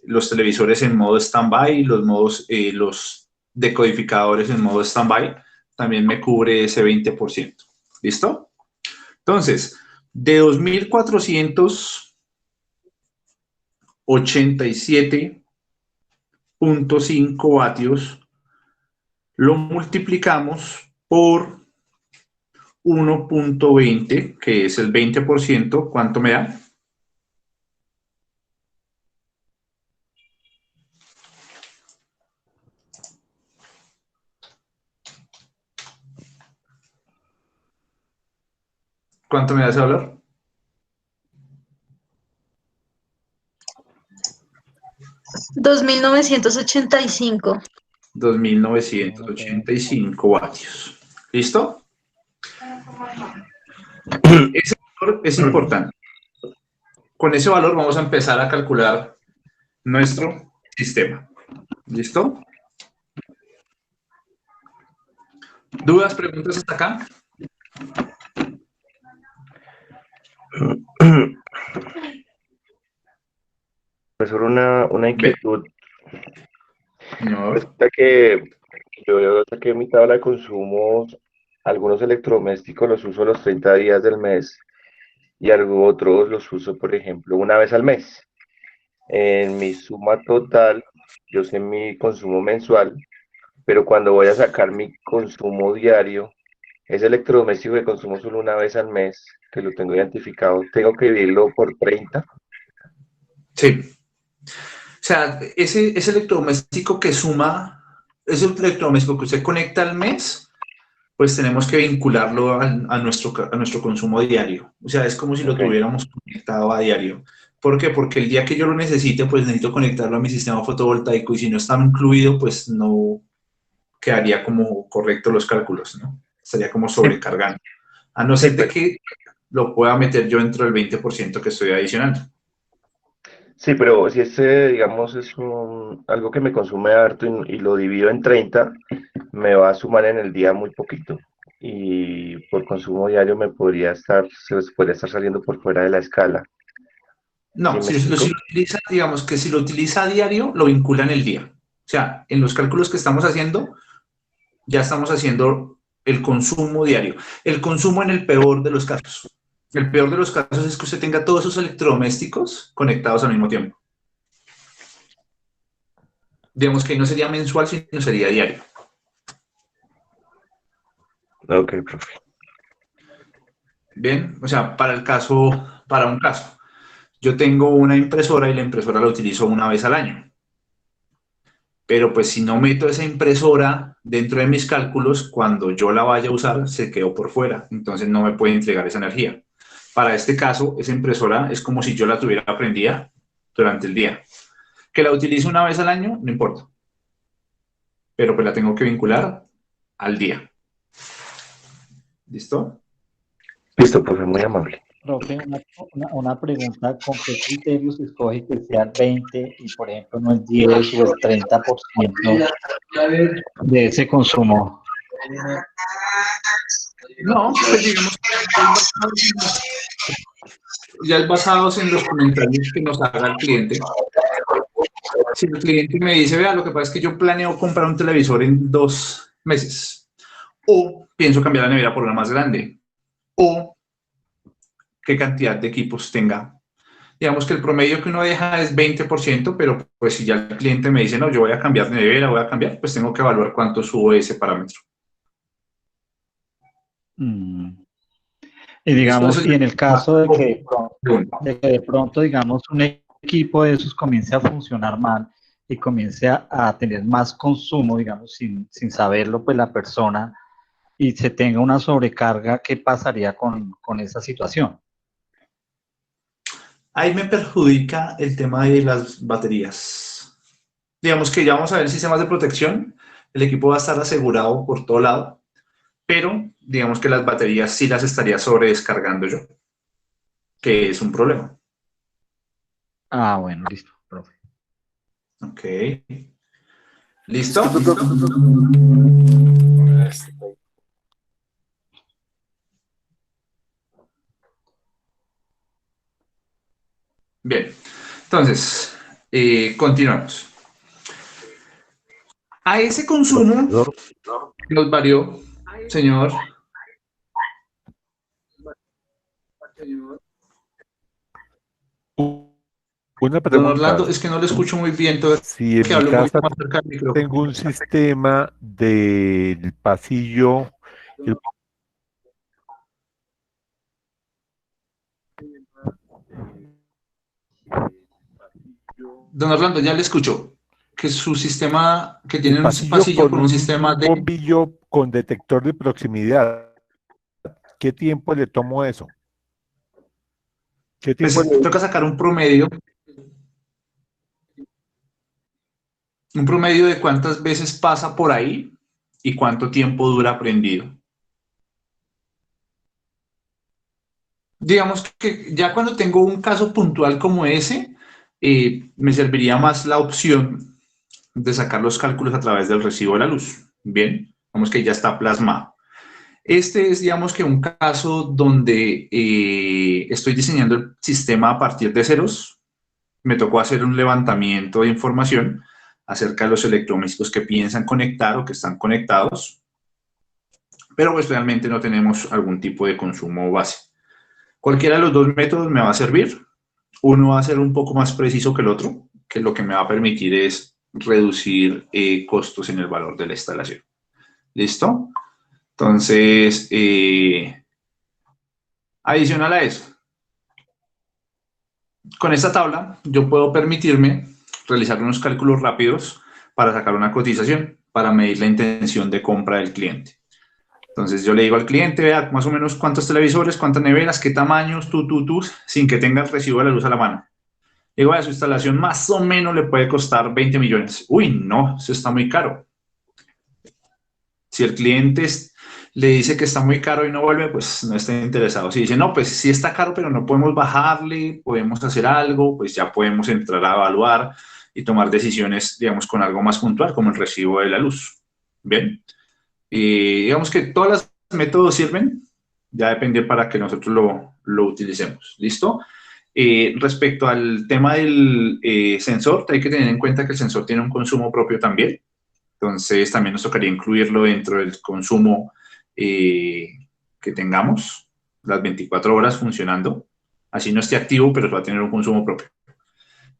los televisores en modo stand-by, los decodificadores en modo stand-by, también me cubre ese 20%. ¿Listo? Entonces, de 2.487.5 vatios, lo multiplicamos por 1.20, que es el 20%, ¿cuánto me da? ¿Cuánto me da ese valor? $2.985. 2.985 vatios. ¿Listo? Ese valor es importante. Con ese valor vamos a empezar a calcular nuestro sistema. ¿Listo? ¿Dudas, preguntas hasta acá? Profesor, una inquietud. No. Resulta que yo saqué mi tabla de consumos, algunos electrodomésticos los uso los 30 días del mes y algunos otros los uso, por ejemplo, una vez al mes. En mi suma total, yo sé mi consumo mensual, pero cuando voy a sacar mi consumo diario, ese electrodoméstico que consumo solo una vez al mes, que lo tengo identificado, tengo que dividirlo por 30. Sí. O sea, ese electrodoméstico que suma, ese electrodoméstico que usted conecta al mes, pues tenemos que vincularlo a nuestro consumo diario. O sea, es como si lo tuviéramos conectado a diario. ¿Por qué? Porque el día que yo lo necesite, pues necesito conectarlo a mi sistema fotovoltaico y si no está incluido, pues no quedaría como correcto los cálculos, ¿no? Estaría como sobrecargando. A no ser de que lo pueda meter yo dentro del 20% que estoy adicionando. Sí, pero si digamos, es algo que me consume harto y lo divido en 30, me va a sumar en el día muy poquito. Y por consumo diario se podría estar saliendo por fuera de la escala. No, si lo utiliza, digamos que si lo utiliza a diario, lo vincula en el día. O sea, en los cálculos que estamos haciendo, ya estamos haciendo el consumo diario. El consumo en el peor de los casos. El peor de los casos es que usted tenga todos esos electrodomésticos conectados al mismo tiempo. Digamos que no sería mensual, sino sería diario. Ok, profe. Bien, o sea, para un caso, yo tengo una impresora y la impresora la utilizo una vez al año. Pero pues si no meto esa impresora dentro de mis cálculos, cuando yo la vaya a usar, se quedó por fuera. Entonces no me puede entregar esa energía. Para este caso, esa impresora es como si yo la tuviera prendida durante el día. Que la utilice una vez al año, no importa. Pero pues la tengo que vincular al día. ¿Listo? Listo, profe, muy amable. Profe, una pregunta, ¿con qué criterios se escoge que sea el 20 y, por ejemplo, no el 10 o el 30% de ese consumo? No, pues digamos ya es basado en los comentarios que nos haga el cliente. Si el cliente me dice, vea, lo que pasa es que yo planeo comprar un televisor en 2 meses, o pienso cambiar la nevera por una más grande, o qué cantidad de equipos tenga. Digamos que el promedio que uno deja es 20%, pero pues si ya el cliente me dice, no, yo voy a cambiar de nevera, voy a cambiar, pues tengo que evaluar cuánto subo ese parámetro. Y digamos, y en el caso de que de pronto, digamos, un equipo de esos comience a funcionar mal y comience a tener más consumo, digamos, sin saberlo, pues la persona, y se tenga una sobrecarga, ¿qué pasaría con esa situación? Ahí me perjudica el tema de las baterías. Digamos que ya vamos a ver sistemas de protección, el equipo va a estar asegurado por todo lado, pero digamos que las baterías sí las estaría sobredescargando yo, que es un problema. Ah, bueno, listo, profe. Ok. ¿Listo? Bien, entonces, continuamos. A ese consumo nos varió, señor. Una pregunta. Don Orlando, es que no le escucho muy bien. Entonces, si en que mi hablo muy casa más cerca del micrófono. tengo un sistema del pasillo, Don Orlando, ya le escucho. Que su sistema, que tiene un pasillo pasillo con un sistema de... bombillo con detector de proximidad. ¿Qué tiempo le tomo eso? ¿Qué tiempo Pues toca sacar un promedio. Un promedio de cuántas veces pasa por ahí y cuánto tiempo dura prendido. Digamos que ya cuando tengo un caso puntual como ese, me serviría más la opción de sacar los cálculos a través del recibo de la luz. Bien, vamos que ya está plasmado. Este es, digamos que un caso donde estoy diseñando el sistema a partir de ceros. Me tocó hacer un levantamiento de información acerca de los electrodomésticos que piensan conectar o que están conectados, pero pues realmente no tenemos algún tipo de consumo base. Cualquiera de los dos métodos me va a servir. Uno va a ser un poco más preciso que el otro, que lo que me va a permitir es reducir costos en el valor de la instalación. ¿Listo? Entonces, adicional a eso, con esta tabla yo puedo permitirme realizar unos cálculos rápidos para sacar una cotización, para medir la intención de compra del cliente. Entonces yo le digo al cliente, vea más o menos cuántos televisores, cuántas neveras, qué tamaños, sin que tenga el recibo de la luz a la mano. Digo, a su instalación más o menos le puede costar 20 millones. Uy, no, eso está muy caro. Si el cliente le dice que está muy caro y no vuelve, pues no está interesado. Si dice, no, pues sí está caro, pero no podemos bajarle, podemos hacer algo, pues ya podemos entrar a evaluar y tomar decisiones, digamos, con algo más puntual, como el recibo de la luz. Bien. Digamos que todos los métodos sirven, ya depende para que nosotros lo utilicemos. ¿Listo? Respecto al tema del sensor, hay que tener en cuenta que el sensor tiene un consumo propio también. Entonces, también nos tocaría incluirlo dentro del consumo que tengamos, las 24 horas funcionando. Así no esté activo, pero va a tener un consumo propio.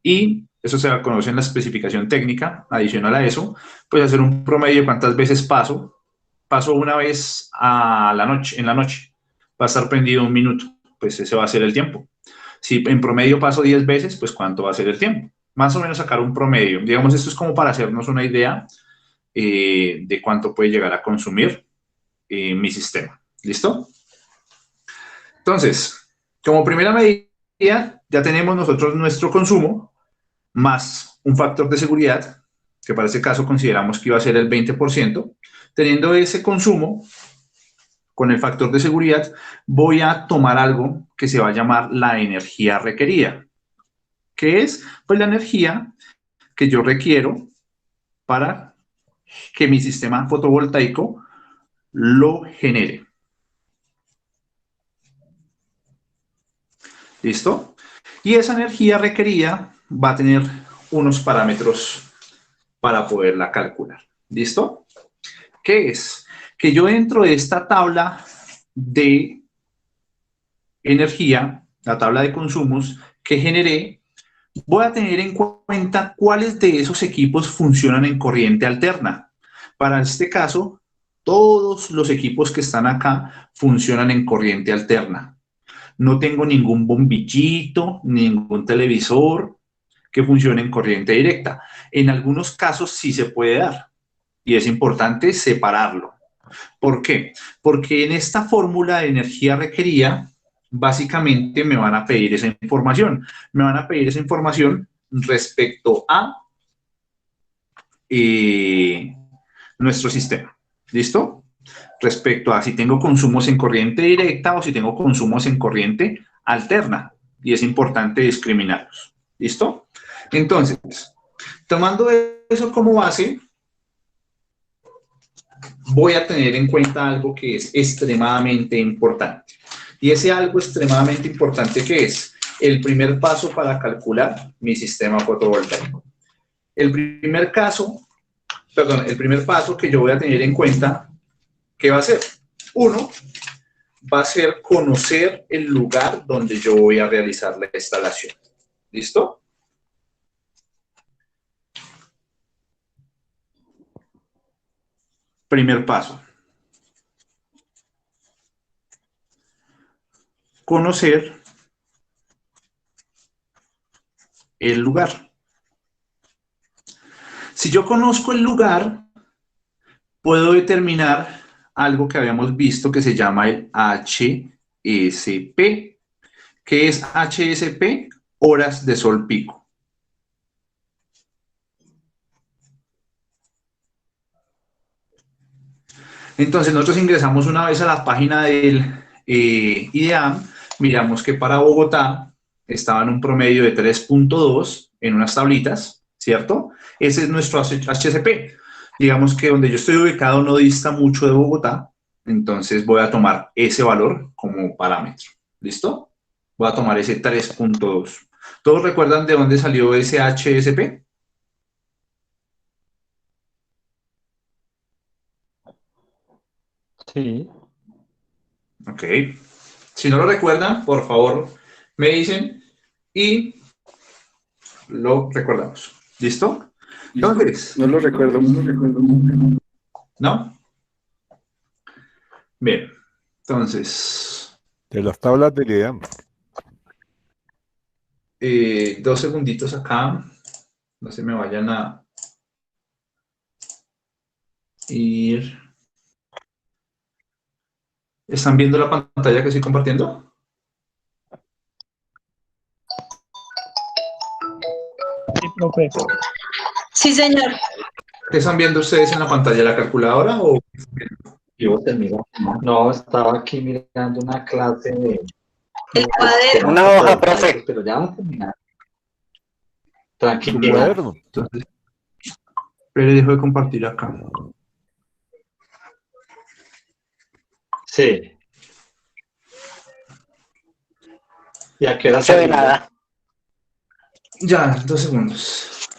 Y eso se conoce en la especificación técnica. Adicional a eso, pues hacer un promedio de cuántas veces paso una vez en la noche. Va a estar prendido 1 minuto, pues ese va a ser el tiempo. Si en promedio paso 10 veces, pues ¿cuánto va a ser el tiempo? Más o menos sacar un promedio. Digamos, esto es como para hacernos una idea de cuánto puede llegar a consumir mi sistema. ¿Listo? Entonces, como primera medida, ya tenemos nosotros nuestro consumo más un factor de seguridad, que para este caso consideramos que iba a ser el 20%. Teniendo ese consumo, con el factor de seguridad, voy a tomar algo que se va a llamar la energía requerida. ¿Qué es? Pues la energía que yo requiero para que mi sistema fotovoltaico lo genere. ¿Listo? Y esa energía requerida va a tener unos parámetros para poderla calcular. ¿Listo? ¿Qué es? Que yo dentro de esta tabla de energía, la tabla de consumos que generé, voy a tener en cuenta cuáles de esos equipos funcionan en corriente alterna. Para este caso, todos los equipos que están acá funcionan en corriente alterna. No tengo ningún bombillito, ningún televisor que funcione en corriente directa. En algunos casos sí se puede dar y es importante separarlo. ¿Por qué? Porque en esta fórmula de energía requerida, básicamente me van a pedir esa información. Me van a pedir esa información respecto a nuestro sistema. ¿Listo? Respecto a si tengo consumos en corriente directa o si tengo consumos en corriente alterna. Y es importante discriminarlos. ¿Listo? Entonces, tomando eso como base, voy a tener en cuenta algo que es extremadamente importante. Y ese algo extremadamente importante que es el primer paso para calcular mi sistema fotovoltaico. El primer paso que yo voy a tener en cuenta, ¿qué va a ser? Uno, va a ser conocer el lugar donde yo voy a realizar la instalación. ¿Listo? Primer paso. Conocer el lugar. Si yo conozco el lugar, puedo determinar algo que habíamos visto que se llama el HSP. ¿Qué es HSP? Horas de sol pico. Entonces nosotros ingresamos una vez a la página del IDEAM, miramos que para Bogotá estaba en un promedio de 3.2 en unas tablitas, ¿cierto? Ese es nuestro HCP. Digamos que donde yo estoy ubicado no dista mucho de Bogotá, entonces voy a tomar ese valor como parámetro. ¿Listo? Voy a tomar ese 3.2. ¿Todos recuerdan de dónde salió ese HCP? Sí. Ok. Si no lo recuerdan, por favor, me dicen y lo recordamos. ¿Listo? Entonces. No lo recuerdo. ¿No? Bien. Entonces. De las tablas del IDEAM. 2 segunditos acá. No se me vayan a ir. ¿Están viendo la pantalla que estoy compartiendo? Sí, profe. Sí, señor. ¿Qué están viendo ustedes en la pantalla? ¿La calculadora o...? Yo termino. No, estaba aquí mirando una clase de... El cuaderno. Una hoja, profe. Pero ya vamos a terminar. Un Tranquilidad. cuaderno. Entonces, pero dejo de compartir acá. Sí. ¿Y a qué hora No se ve salimos? nada. Ya, 2 segundos.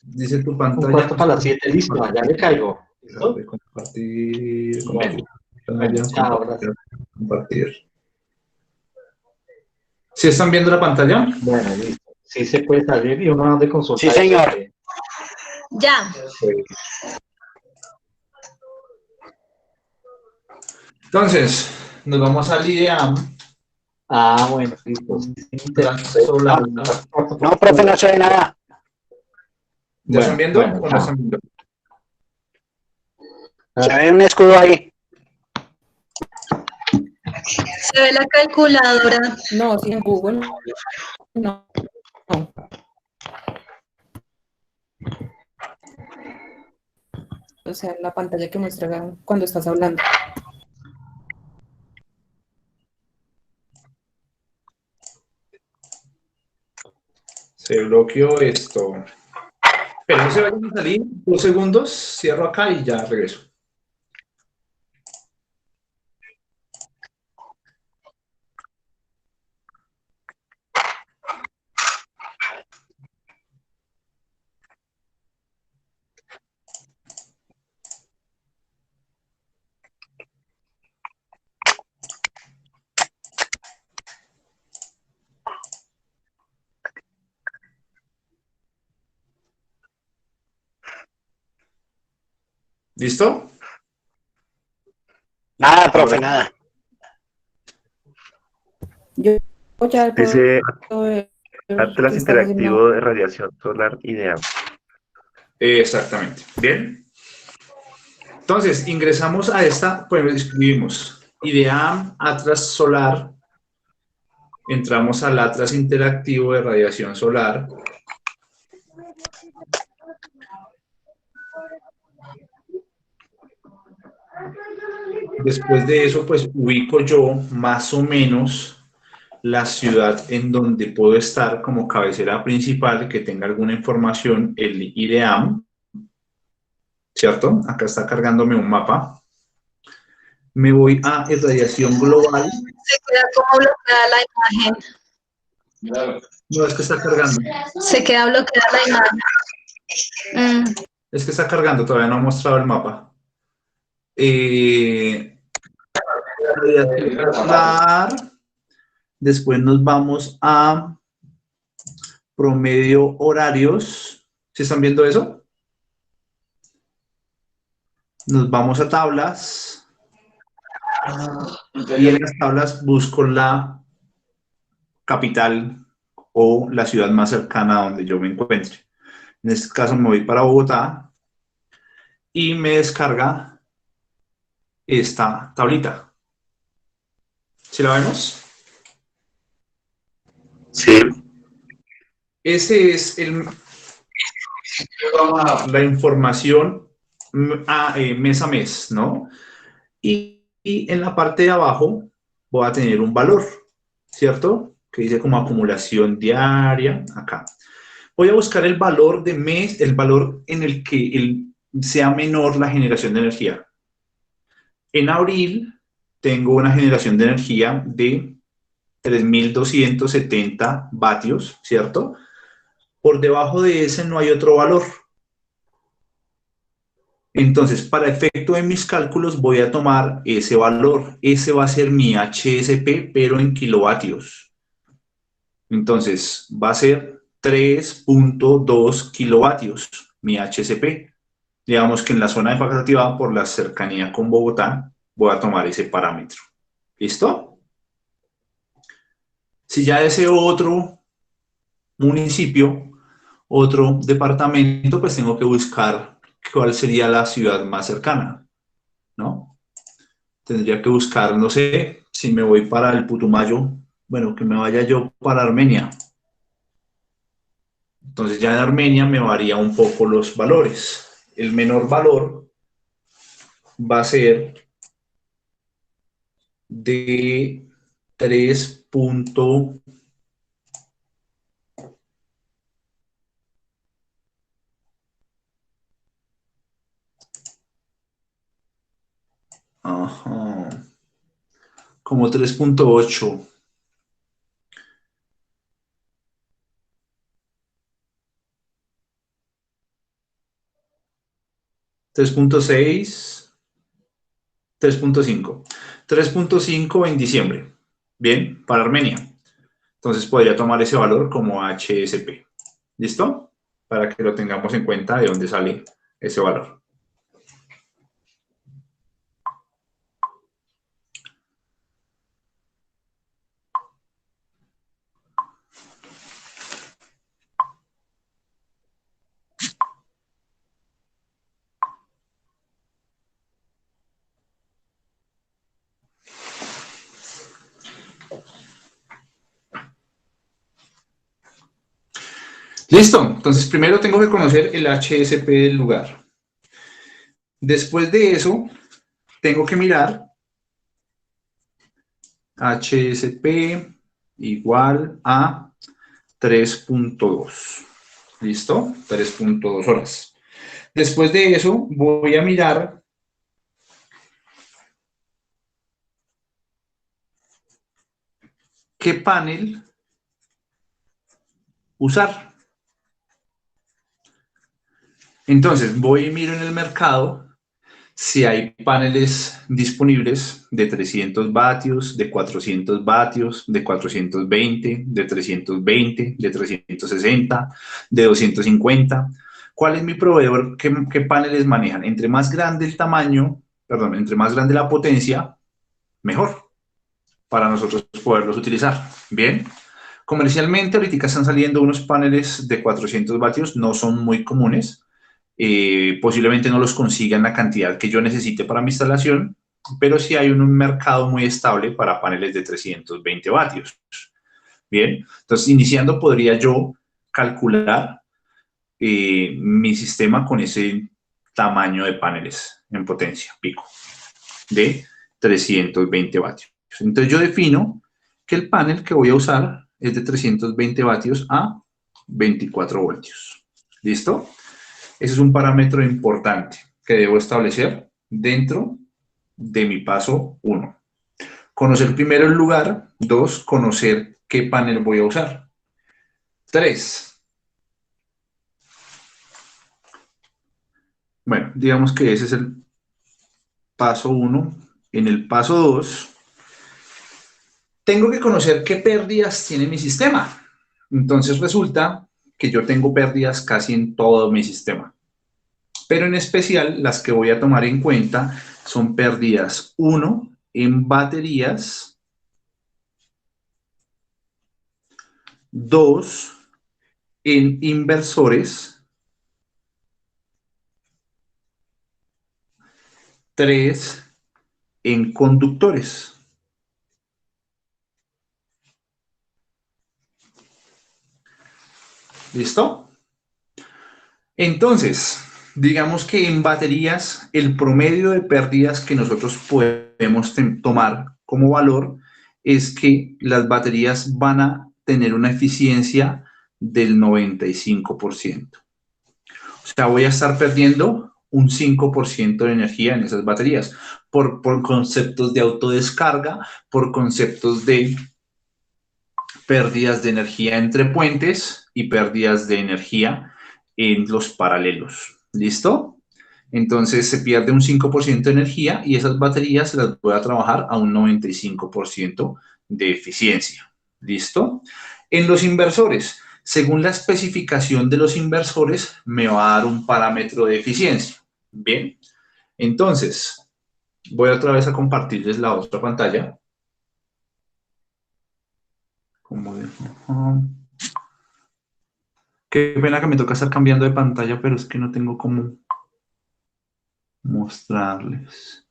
Dice tu Un pantalla. cuarto para las 7, listo, ya le caigo. ¿Listo? De compartir. Bueno, chao, gracias. Compartir. ¿Sí están viendo la pantalla? Bueno, listo. Sí se puede salir y uno de consultar. Sí, señor. Ya. Entonces, nos vamos al IDEAM. Ah, bueno, listo. No, profe, no se ve nada. ¿Ya están viendo bueno, o no chao. están viendo? Se ve un escudo ahí. Se ve la calculadora. No, sí, en Google. No. No. O sea, la pantalla que muestra cuando estás hablando. Se bloqueó esto. Pero no se vayan a salir. 2 segundos. Cierro acá y ya regreso. ¿Listo? Nada, profe, nada. Yo ya Dice puedo ver Atlas que estás haciendo Interactivo de Radiación Solar IDEAM. Exactamente. Bien. Entonces, ingresamos a esta, pues escribimos IDEAM, Atlas Solar. Entramos al Atlas Interactivo de Radiación Solar. Después de eso, pues ubico yo más o menos la ciudad en donde puedo estar como cabecera principal, que tenga alguna información, el IDEAM, ¿cierto? Acá está cargándome un mapa. Me voy a irradiación global. Se queda como bloqueada la imagen. No, es que está cargando. Se queda bloqueada la imagen. Es que está cargando, todavía no ha mostrado el mapa. Después nos vamos a promedio horarios. ¿Sí están viendo eso? Nos vamos a tablas. Y en las tablas busco la capital o la ciudad más cercana a donde yo me encuentre. En este caso me voy para Bogotá y me descarga esta tablita. ¿Sí la vemos? Sí. Ese es la información mes a mes, ¿no? Y en la parte de abajo voy a tener un valor, ¿cierto? Que dice como acumulación diaria, acá. Voy a buscar el valor de mes, el valor en el que sea menor la generación de energía. En abril tengo una generación de energía de 3.270 vatios, ¿cierto? Por debajo de ese no hay otro valor. Entonces, para efecto de mis cálculos, voy a tomar ese valor. Ese va a ser mi HSP, pero en kilovatios. Entonces, va a ser 3.2 kilovatios, mi HSP. Digamos que en la zona de Facatativá, por la cercanía con Bogotá, voy a tomar ese parámetro. ¿Listo? Si ya deseo otro municipio, otro departamento, pues tengo que buscar cuál sería la ciudad más cercana, ¿no? Tendría que buscar, no sé, si me voy para el Putumayo, bueno, que me vaya yo para Armenia. Entonces ya en Armenia me varía un poco los valores. El menor valor va a ser de 3. Ajá, como 3.8. 3.6, 3.5. 3.5 en diciembre. Bien, para Armenia. Entonces podría tomar ese valor como HSP. ¿Listo? Para que lo tengamos en cuenta de dónde sale ese valor. Listo, entonces primero tengo que conocer el HSP del lugar. Después de eso, tengo que mirar HSP igual a 3.2. ¿Listo? 3.2 horas. Después de eso, voy a mirar qué panel usar. Entonces, voy y miro en el mercado si hay paneles disponibles de 300 vatios, de 400 vatios, de 420, de 320, de 360, de 250. ¿Cuál es mi proveedor? ¿Qué paneles manejan? Entre más grande el tamaño, perdón, entre más grande la potencia, mejor para nosotros poderlos utilizar. Bien. Comercialmente, ahorita están saliendo unos paneles de 400 vatios, no son muy comunes. Posiblemente no los consiga en la cantidad que yo necesite para mi instalación, pero sí hay un mercado muy estable para paneles de 320 vatios. Bien, entonces iniciando podría yo calcular mi sistema con ese tamaño de paneles en potencia pico de 320 vatios. Entonces yo defino que el panel que voy a usar es de 320 vatios a 24 voltios. ¿Listo? Ese es un parámetro importante que debo establecer dentro de mi paso 1. Conocer primero el lugar. 2, conocer qué panel voy a usar. 3. Bueno, digamos que ese es el paso 1. En el paso 2, tengo que conocer qué pérdidas tiene mi sistema. Entonces resulta que yo tengo pérdidas casi en todo mi sistema. Pero en especial las que voy a tomar en cuenta son pérdidas 1 en baterías, 2 en inversores, 3 en conductores. ¿Listo? Entonces, digamos que en baterías, el promedio de pérdidas que nosotros podemos tomar como valor es que las baterías van a tener una eficiencia del 95%. O sea, voy a estar perdiendo un 5% de energía en esas baterías por conceptos de autodescarga, por conceptos de pérdidas de energía entre puentes y pérdidas de energía en los paralelos. ¿Listo? Entonces se pierde un 5% de energía y esas baterías las voy a trabajar a un 95% de eficiencia. ¿Listo? En los inversores, según la especificación de los inversores, me va a dar un parámetro de eficiencia. Bien, entonces voy otra vez a compartirles la otra pantalla. Qué pena que me toca estar cambiando de pantalla, pero es que no tengo cómo mostrarles.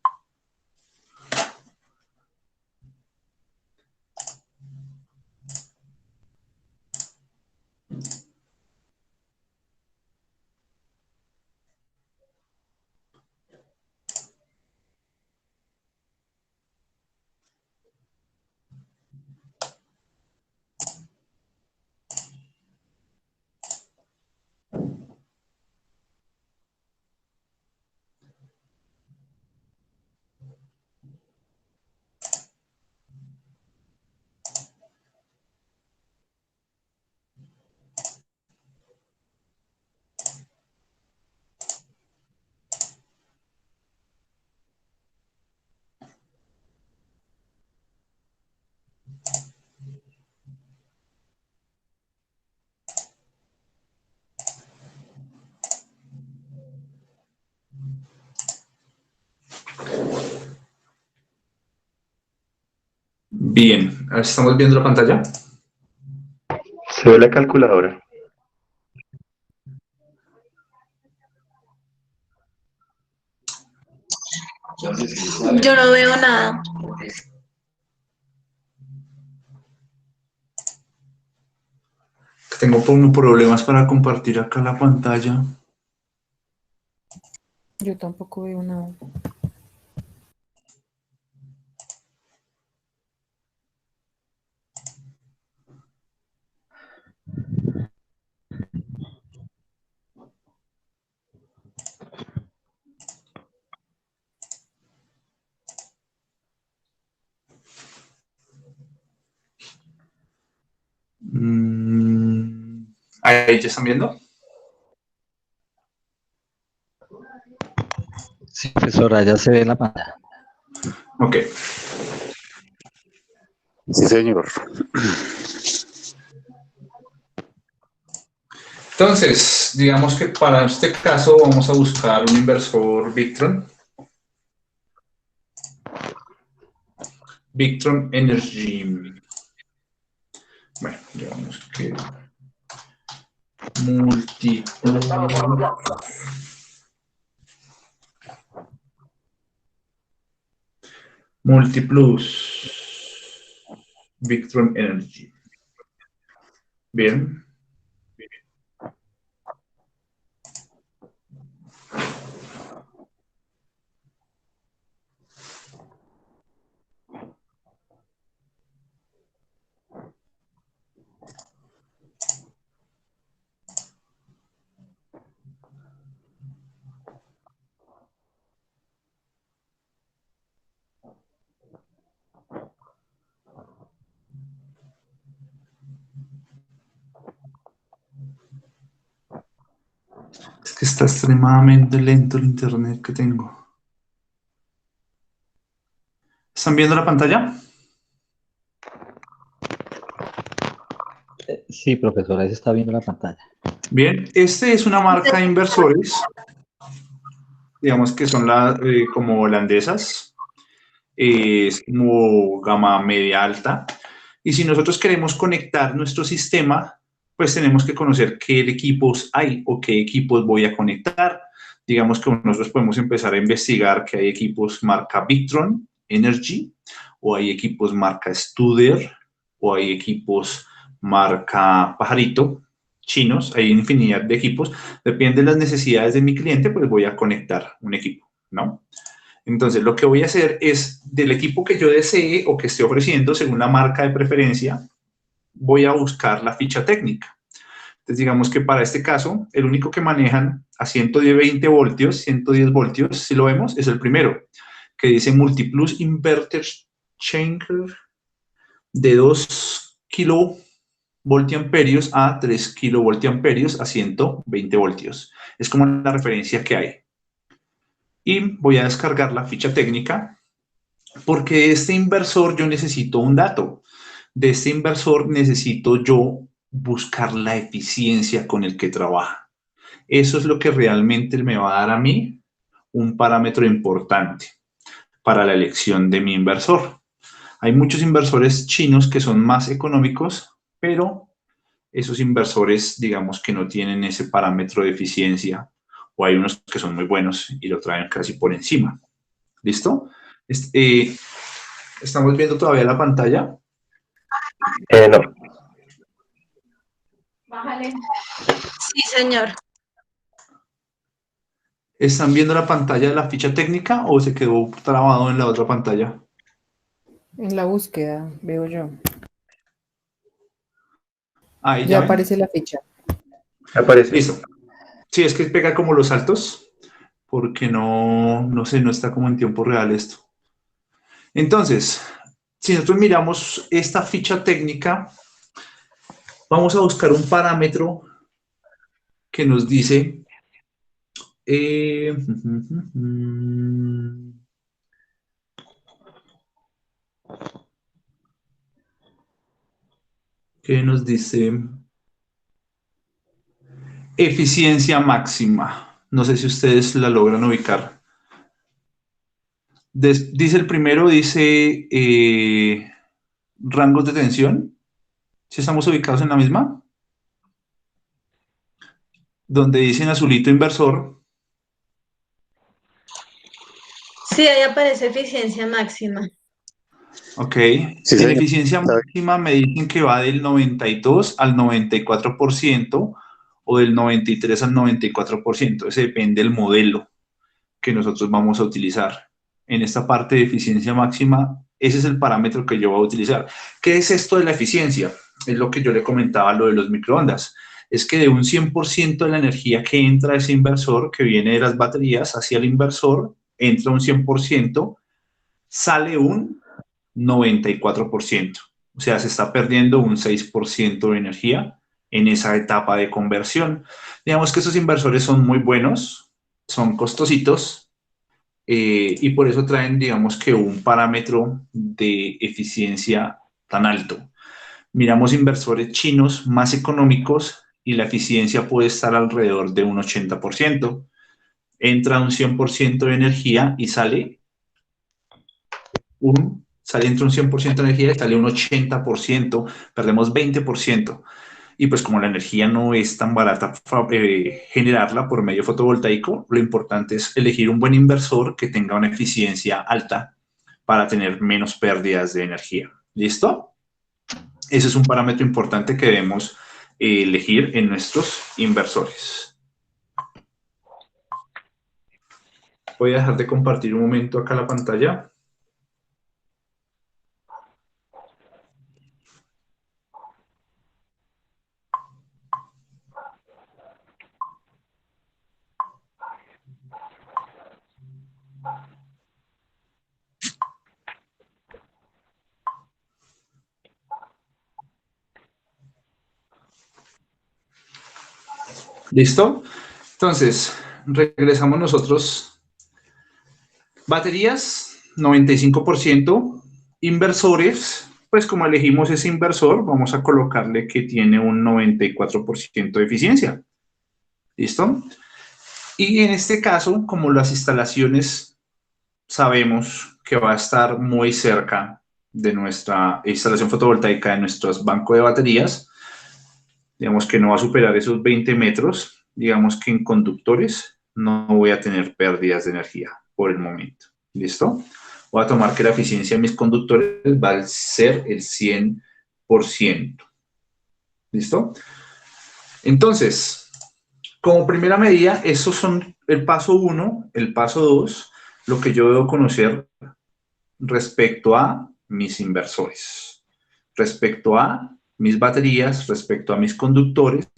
Bien, ¿estamos viendo la pantalla? Se ve la calculadora. Yo no veo nada. Tengo problemas para compartir acá la pantalla. Yo tampoco veo nada. ¿Ahí ya están viendo? Sí, profesora, ya se ve la pantalla. Ok. Sí, señor. Entonces, digamos que para este caso vamos a buscar un inversor Victron. Victron Energy. Bueno, digamos que Multiplus Victron Energy. Bien. Es que está extremadamente lento el internet que tengo. ¿Están viendo la pantalla? Sí, profesora, ahí se está viendo la pantalla. Bien, este es una marca de inversores, digamos que son como holandesas, es como gama media alta, y si nosotros queremos conectar nuestro sistema, pues tenemos que conocer qué equipos hay o qué equipos voy a conectar. Digamos que nosotros podemos empezar a investigar que hay equipos marca Victron Energy, o hay equipos marca Studer, o hay equipos marca Pajarito, chinos, hay infinidad de equipos, depende de las necesidades de mi cliente, pues voy a conectar un equipo, ¿no? Entonces, lo que voy a hacer es, del equipo que yo desee o que esté ofreciendo, según la marca de preferencia, voy a buscar la ficha técnica. Entonces, digamos que para este caso, el único que manejan a 120 voltios, 110 voltios, si lo vemos, es el primero, que dice Multiplus Inverter Changer de 2 kilovoltiamperios a 3 kilovoltiamperios a 120 voltios. Es como la referencia que hay. Y voy a descargar la ficha técnica porque de este inversor yo necesito un dato. De este inversor necesito yo buscar la eficiencia con el que trabaja. Eso es lo que realmente me va a dar a mí un parámetro importante para la elección de mi inversor. Hay muchos inversores chinos que son más económicos, pero esos inversores, digamos que no tienen ese parámetro de eficiencia, o hay unos que son muy buenos y lo traen casi por encima. ¿Listo? ¿Estamos viendo todavía la pantalla? No. Bájale. Sí, señor. ¿Están viendo la pantalla de la ficha técnica o se quedó trabado en la otra pantalla? En la búsqueda, veo yo. Ahí Ya ya ven. aparece la ficha. Aparece. Listo. Sí, es que pega como los saltos, porque no sé, no está como en tiempo real esto. Entonces, si nosotros miramos esta ficha técnica, vamos a buscar un parámetro que nos dice... ¿qué nos dice? Eficiencia máxima. No sé si ustedes la logran ubicar. Dice el primero, dice rangos de tensión. ¿Sí estamos ubicados en la misma? Donde dice en azulito inversor. Sí, ahí aparece eficiencia máxima. Ok. Sí, En señor. eficiencia máxima me dicen que va del 92 al 94% o del 93 al 94%. Ese depende del modelo que nosotros vamos a utilizar. En esta parte de eficiencia máxima, ese es el parámetro que yo voy a utilizar. ¿Qué es esto de la eficiencia? Es lo que yo le comentaba, lo de los microondas. Es que de un 100% de la energía que entra a ese inversor, que viene de las baterías hacia el inversor, entra un 100%, sale un 94%. O sea, se está perdiendo un 6% de energía en esa etapa de conversión. Digamos que esos inversores son muy buenos, son costositos, y por eso traen, digamos que un parámetro de eficiencia tan alto. Miramos inversores chinos más económicos y la eficiencia puede estar alrededor de un 80%. Entra un 100% de energía y sale entre un 100% de energía y sale un 80%, perdemos 20%. Y pues como la energía no es tan barata generarla por medio fotovoltaico, lo importante es elegir un buen inversor que tenga una eficiencia alta para tener menos pérdidas de energía. ¿Listo? Ese es un parámetro importante que debemos elegir en nuestros inversores. Voy a dejar de compartir un momento acá la pantalla. ¿Listo? Entonces, regresamos nosotros. Baterías, 95%. Inversores, pues como elegimos ese inversor, vamos a colocarle que tiene un 94% de eficiencia. ¿Listo? Y en este caso, como las instalaciones sabemos que va a estar muy cerca de nuestra instalación fotovoltaica, de nuestros bancos de baterías, digamos que no va a superar esos 20 metros, digamos que en conductores no voy a tener pérdidas de energía por el momento. ¿Listo? Voy a tomar que la eficiencia de mis conductores va a ser el 100%. ¿Listo? Entonces, como primera medida, esos son el paso 1, el paso 2, lo que yo debo conocer respecto a mis inversores, respecto a mis baterías, respecto a mis conductores,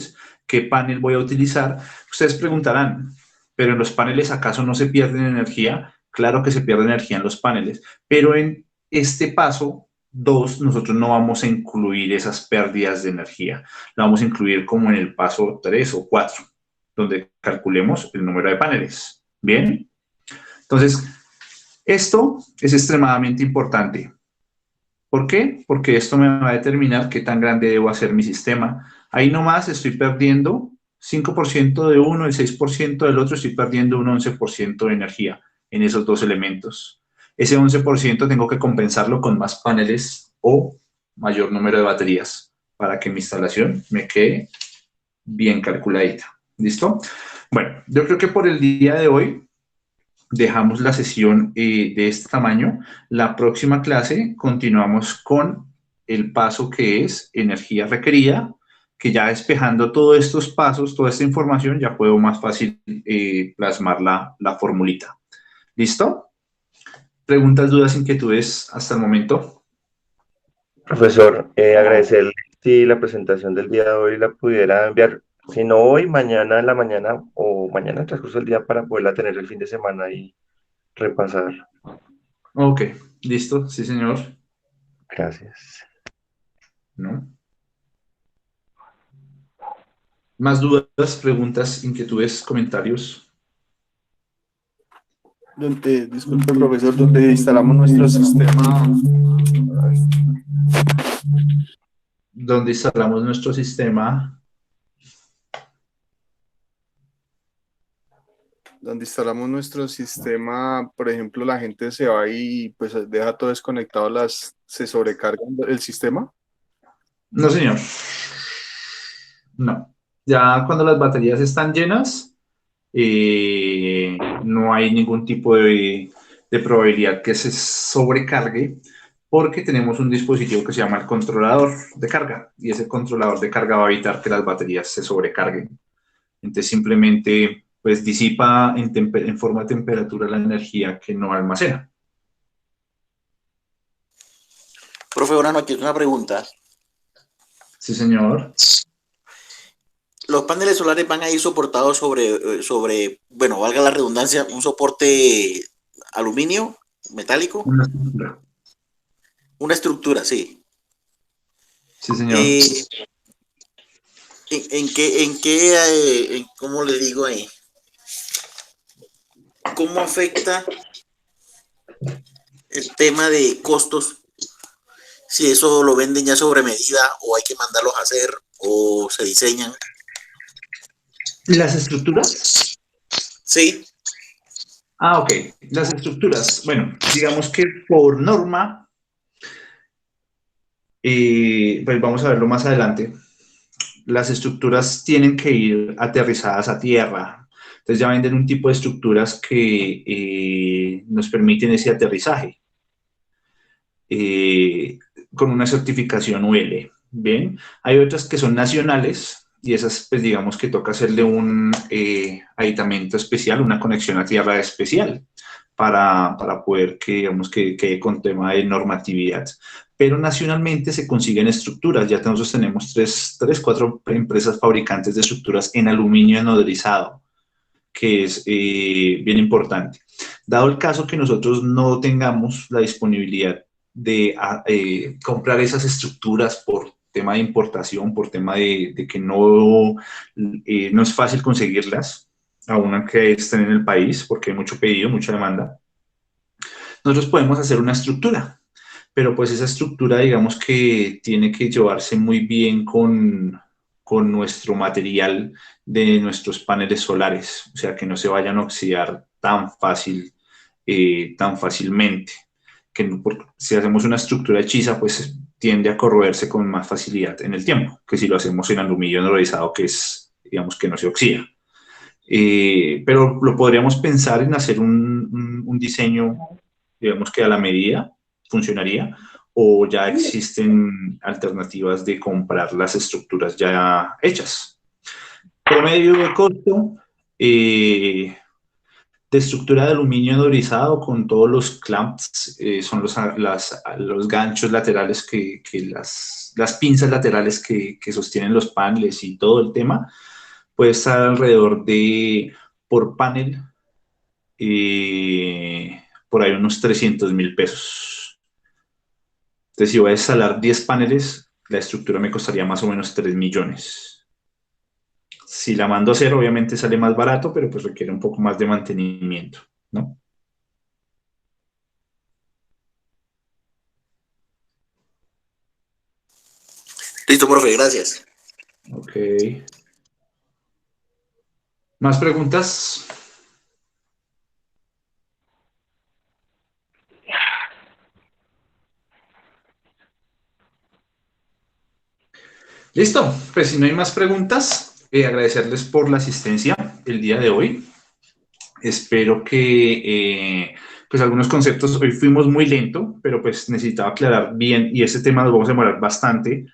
qué panel voy a utilizar. Ustedes preguntarán, ¿pero en los paneles acaso no se pierde energía? Claro que se pierde energía en los paneles, pero en este paso 2 nosotros no vamos a incluir esas pérdidas de energía, la vamos a incluir como en el paso 3 o 4, donde calculemos el número de paneles. ¿Bien? Entonces, esto es extremadamente importante. ¿Por qué? Porque esto me va a determinar qué tan grande debo hacer mi sistema. Ahí nomás estoy perdiendo 5% de uno, el 6% del otro, estoy perdiendo un 11% de energía en esos dos elementos. Ese 11% tengo que compensarlo con más paneles o mayor número de baterías para que mi instalación me quede bien calculadita. ¿Listo? Bueno, yo creo que por el día de hoy dejamos la sesión de este tamaño. La próxima clase continuamos con el paso que es energía requerida, que ya despejando todos estos pasos, toda esta información, ya puedo más fácil plasmar la formulita. ¿Listo? ¿Preguntas, dudas, inquietudes hasta el momento? Profesor, agradecerle si la presentación del día de hoy la pudiera enviar, si no hoy, mañana en la mañana o mañana en el transcurso del día para poderla tener el fin de semana y repasar. Ok, listo, sí señor. Gracias. ¿No? ¿Más dudas, preguntas, inquietudes, comentarios? Disculpe, profesor, donde instalamos nuestro sistema. Donde instalamos nuestro sistema. Donde instalamos nuestro sistema, por ejemplo, la gente se va y pues deja todo desconectado, se sobrecarga el sistema. No, señor. No. Ya cuando las baterías están llenas, no hay ningún tipo de probabilidad que se sobrecargue, porque tenemos un dispositivo que se llama el controlador de carga, y ese controlador de carga va a evitar que las baterías se sobrecarguen. Entonces simplemente pues disipa en forma de temperatura la energía que no almacena. Profe, buenas noches, una pregunta. Sí, señor. Los paneles solares van a ir soportados sobre, bueno, valga la redundancia, un soporte aluminio, metálico. Una estructura. Una estructura, sí. Sí, señor. ¿Cómo le digo ahí? ¿Cómo afecta el tema de costos? Si eso lo venden ya sobre medida o hay que mandarlos a hacer o se diseñan. ¿Las estructuras? Sí. Ah, ok. Las estructuras. Bueno, digamos que por norma, pues vamos a verlo más adelante, las estructuras tienen que ir aterrizadas a tierra. Entonces ya venden un tipo de estructuras que nos permiten ese aterrizaje con una certificación UL. Bien, hay otras que son nacionales y esas, pues digamos que toca hacerle un aditamento especial, una conexión a tierra especial para poder que, digamos, que quede con tema de normatividad. Pero nacionalmente se consiguen estructuras. Ya nosotros tenemos 4 empresas fabricantes de estructuras en aluminio anodrizado, que es bien importante. Dado el caso que nosotros no tengamos la disponibilidad de comprar esas estructuras por tema de importación, por tema de que no es fácil conseguirlas, aún que estén en el país, porque hay mucho pedido, mucha demanda, nosotros podemos hacer una estructura, pero pues esa estructura, digamos que tiene que llevarse muy bien con nuestro material de nuestros paneles solares, o sea, que no se vayan a oxidar tan fácilmente. Si hacemos una estructura hechiza, pues tiende a corroerse con más facilidad en el tiempo, que si lo hacemos en aluminio anodrizado, que es, digamos, que no se oxida. Pero lo podríamos pensar en hacer un diseño, digamos, que a la medida funcionaría, o ya existen alternativas de comprar las estructuras ya hechas. Promedio de costo de estructura de aluminio anodizado con todos los clamps, son los ganchos laterales, las pinzas laterales que sostienen los paneles y todo el tema, puede estar alrededor de, por panel, por ahí unos 300.000 pesos. Entonces, si voy a instalar 10 paneles, la estructura me costaría más o menos 3 millones. Si la mando a hacer, obviamente sale más barato, pero pues requiere un poco más de mantenimiento, ¿no? Listo, profe, gracias. Ok. ¿Más preguntas? Listo, pues si no hay más preguntas, agradecerles por la asistencia el día de hoy. Espero que pues algunos conceptos, hoy fuimos muy lento, pero pues necesitaba aclarar bien, y este tema nos vamos a demorar bastante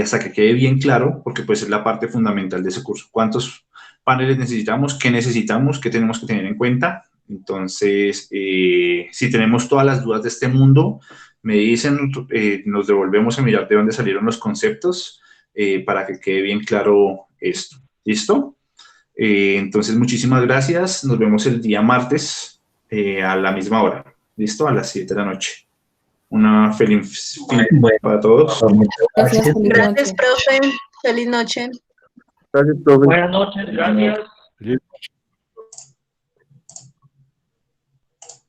hasta que quede bien claro, porque pues es la parte fundamental de ese curso. ¿Cuántos paneles necesitamos? ¿Qué necesitamos? ¿Qué tenemos que tener en cuenta? Entonces, si tenemos todas las dudas de este mundo, me dicen, nos devolvemos a mirar de dónde salieron los conceptos para que quede bien claro esto. ¿Listo? Entonces, muchísimas gracias. Nos vemos el día martes a la misma hora. ¿Listo? A las 7 de la noche. Una feliz fin para todos. Gracias, profe. Feliz noche. Gracias, profe. Buenas noches, gracias.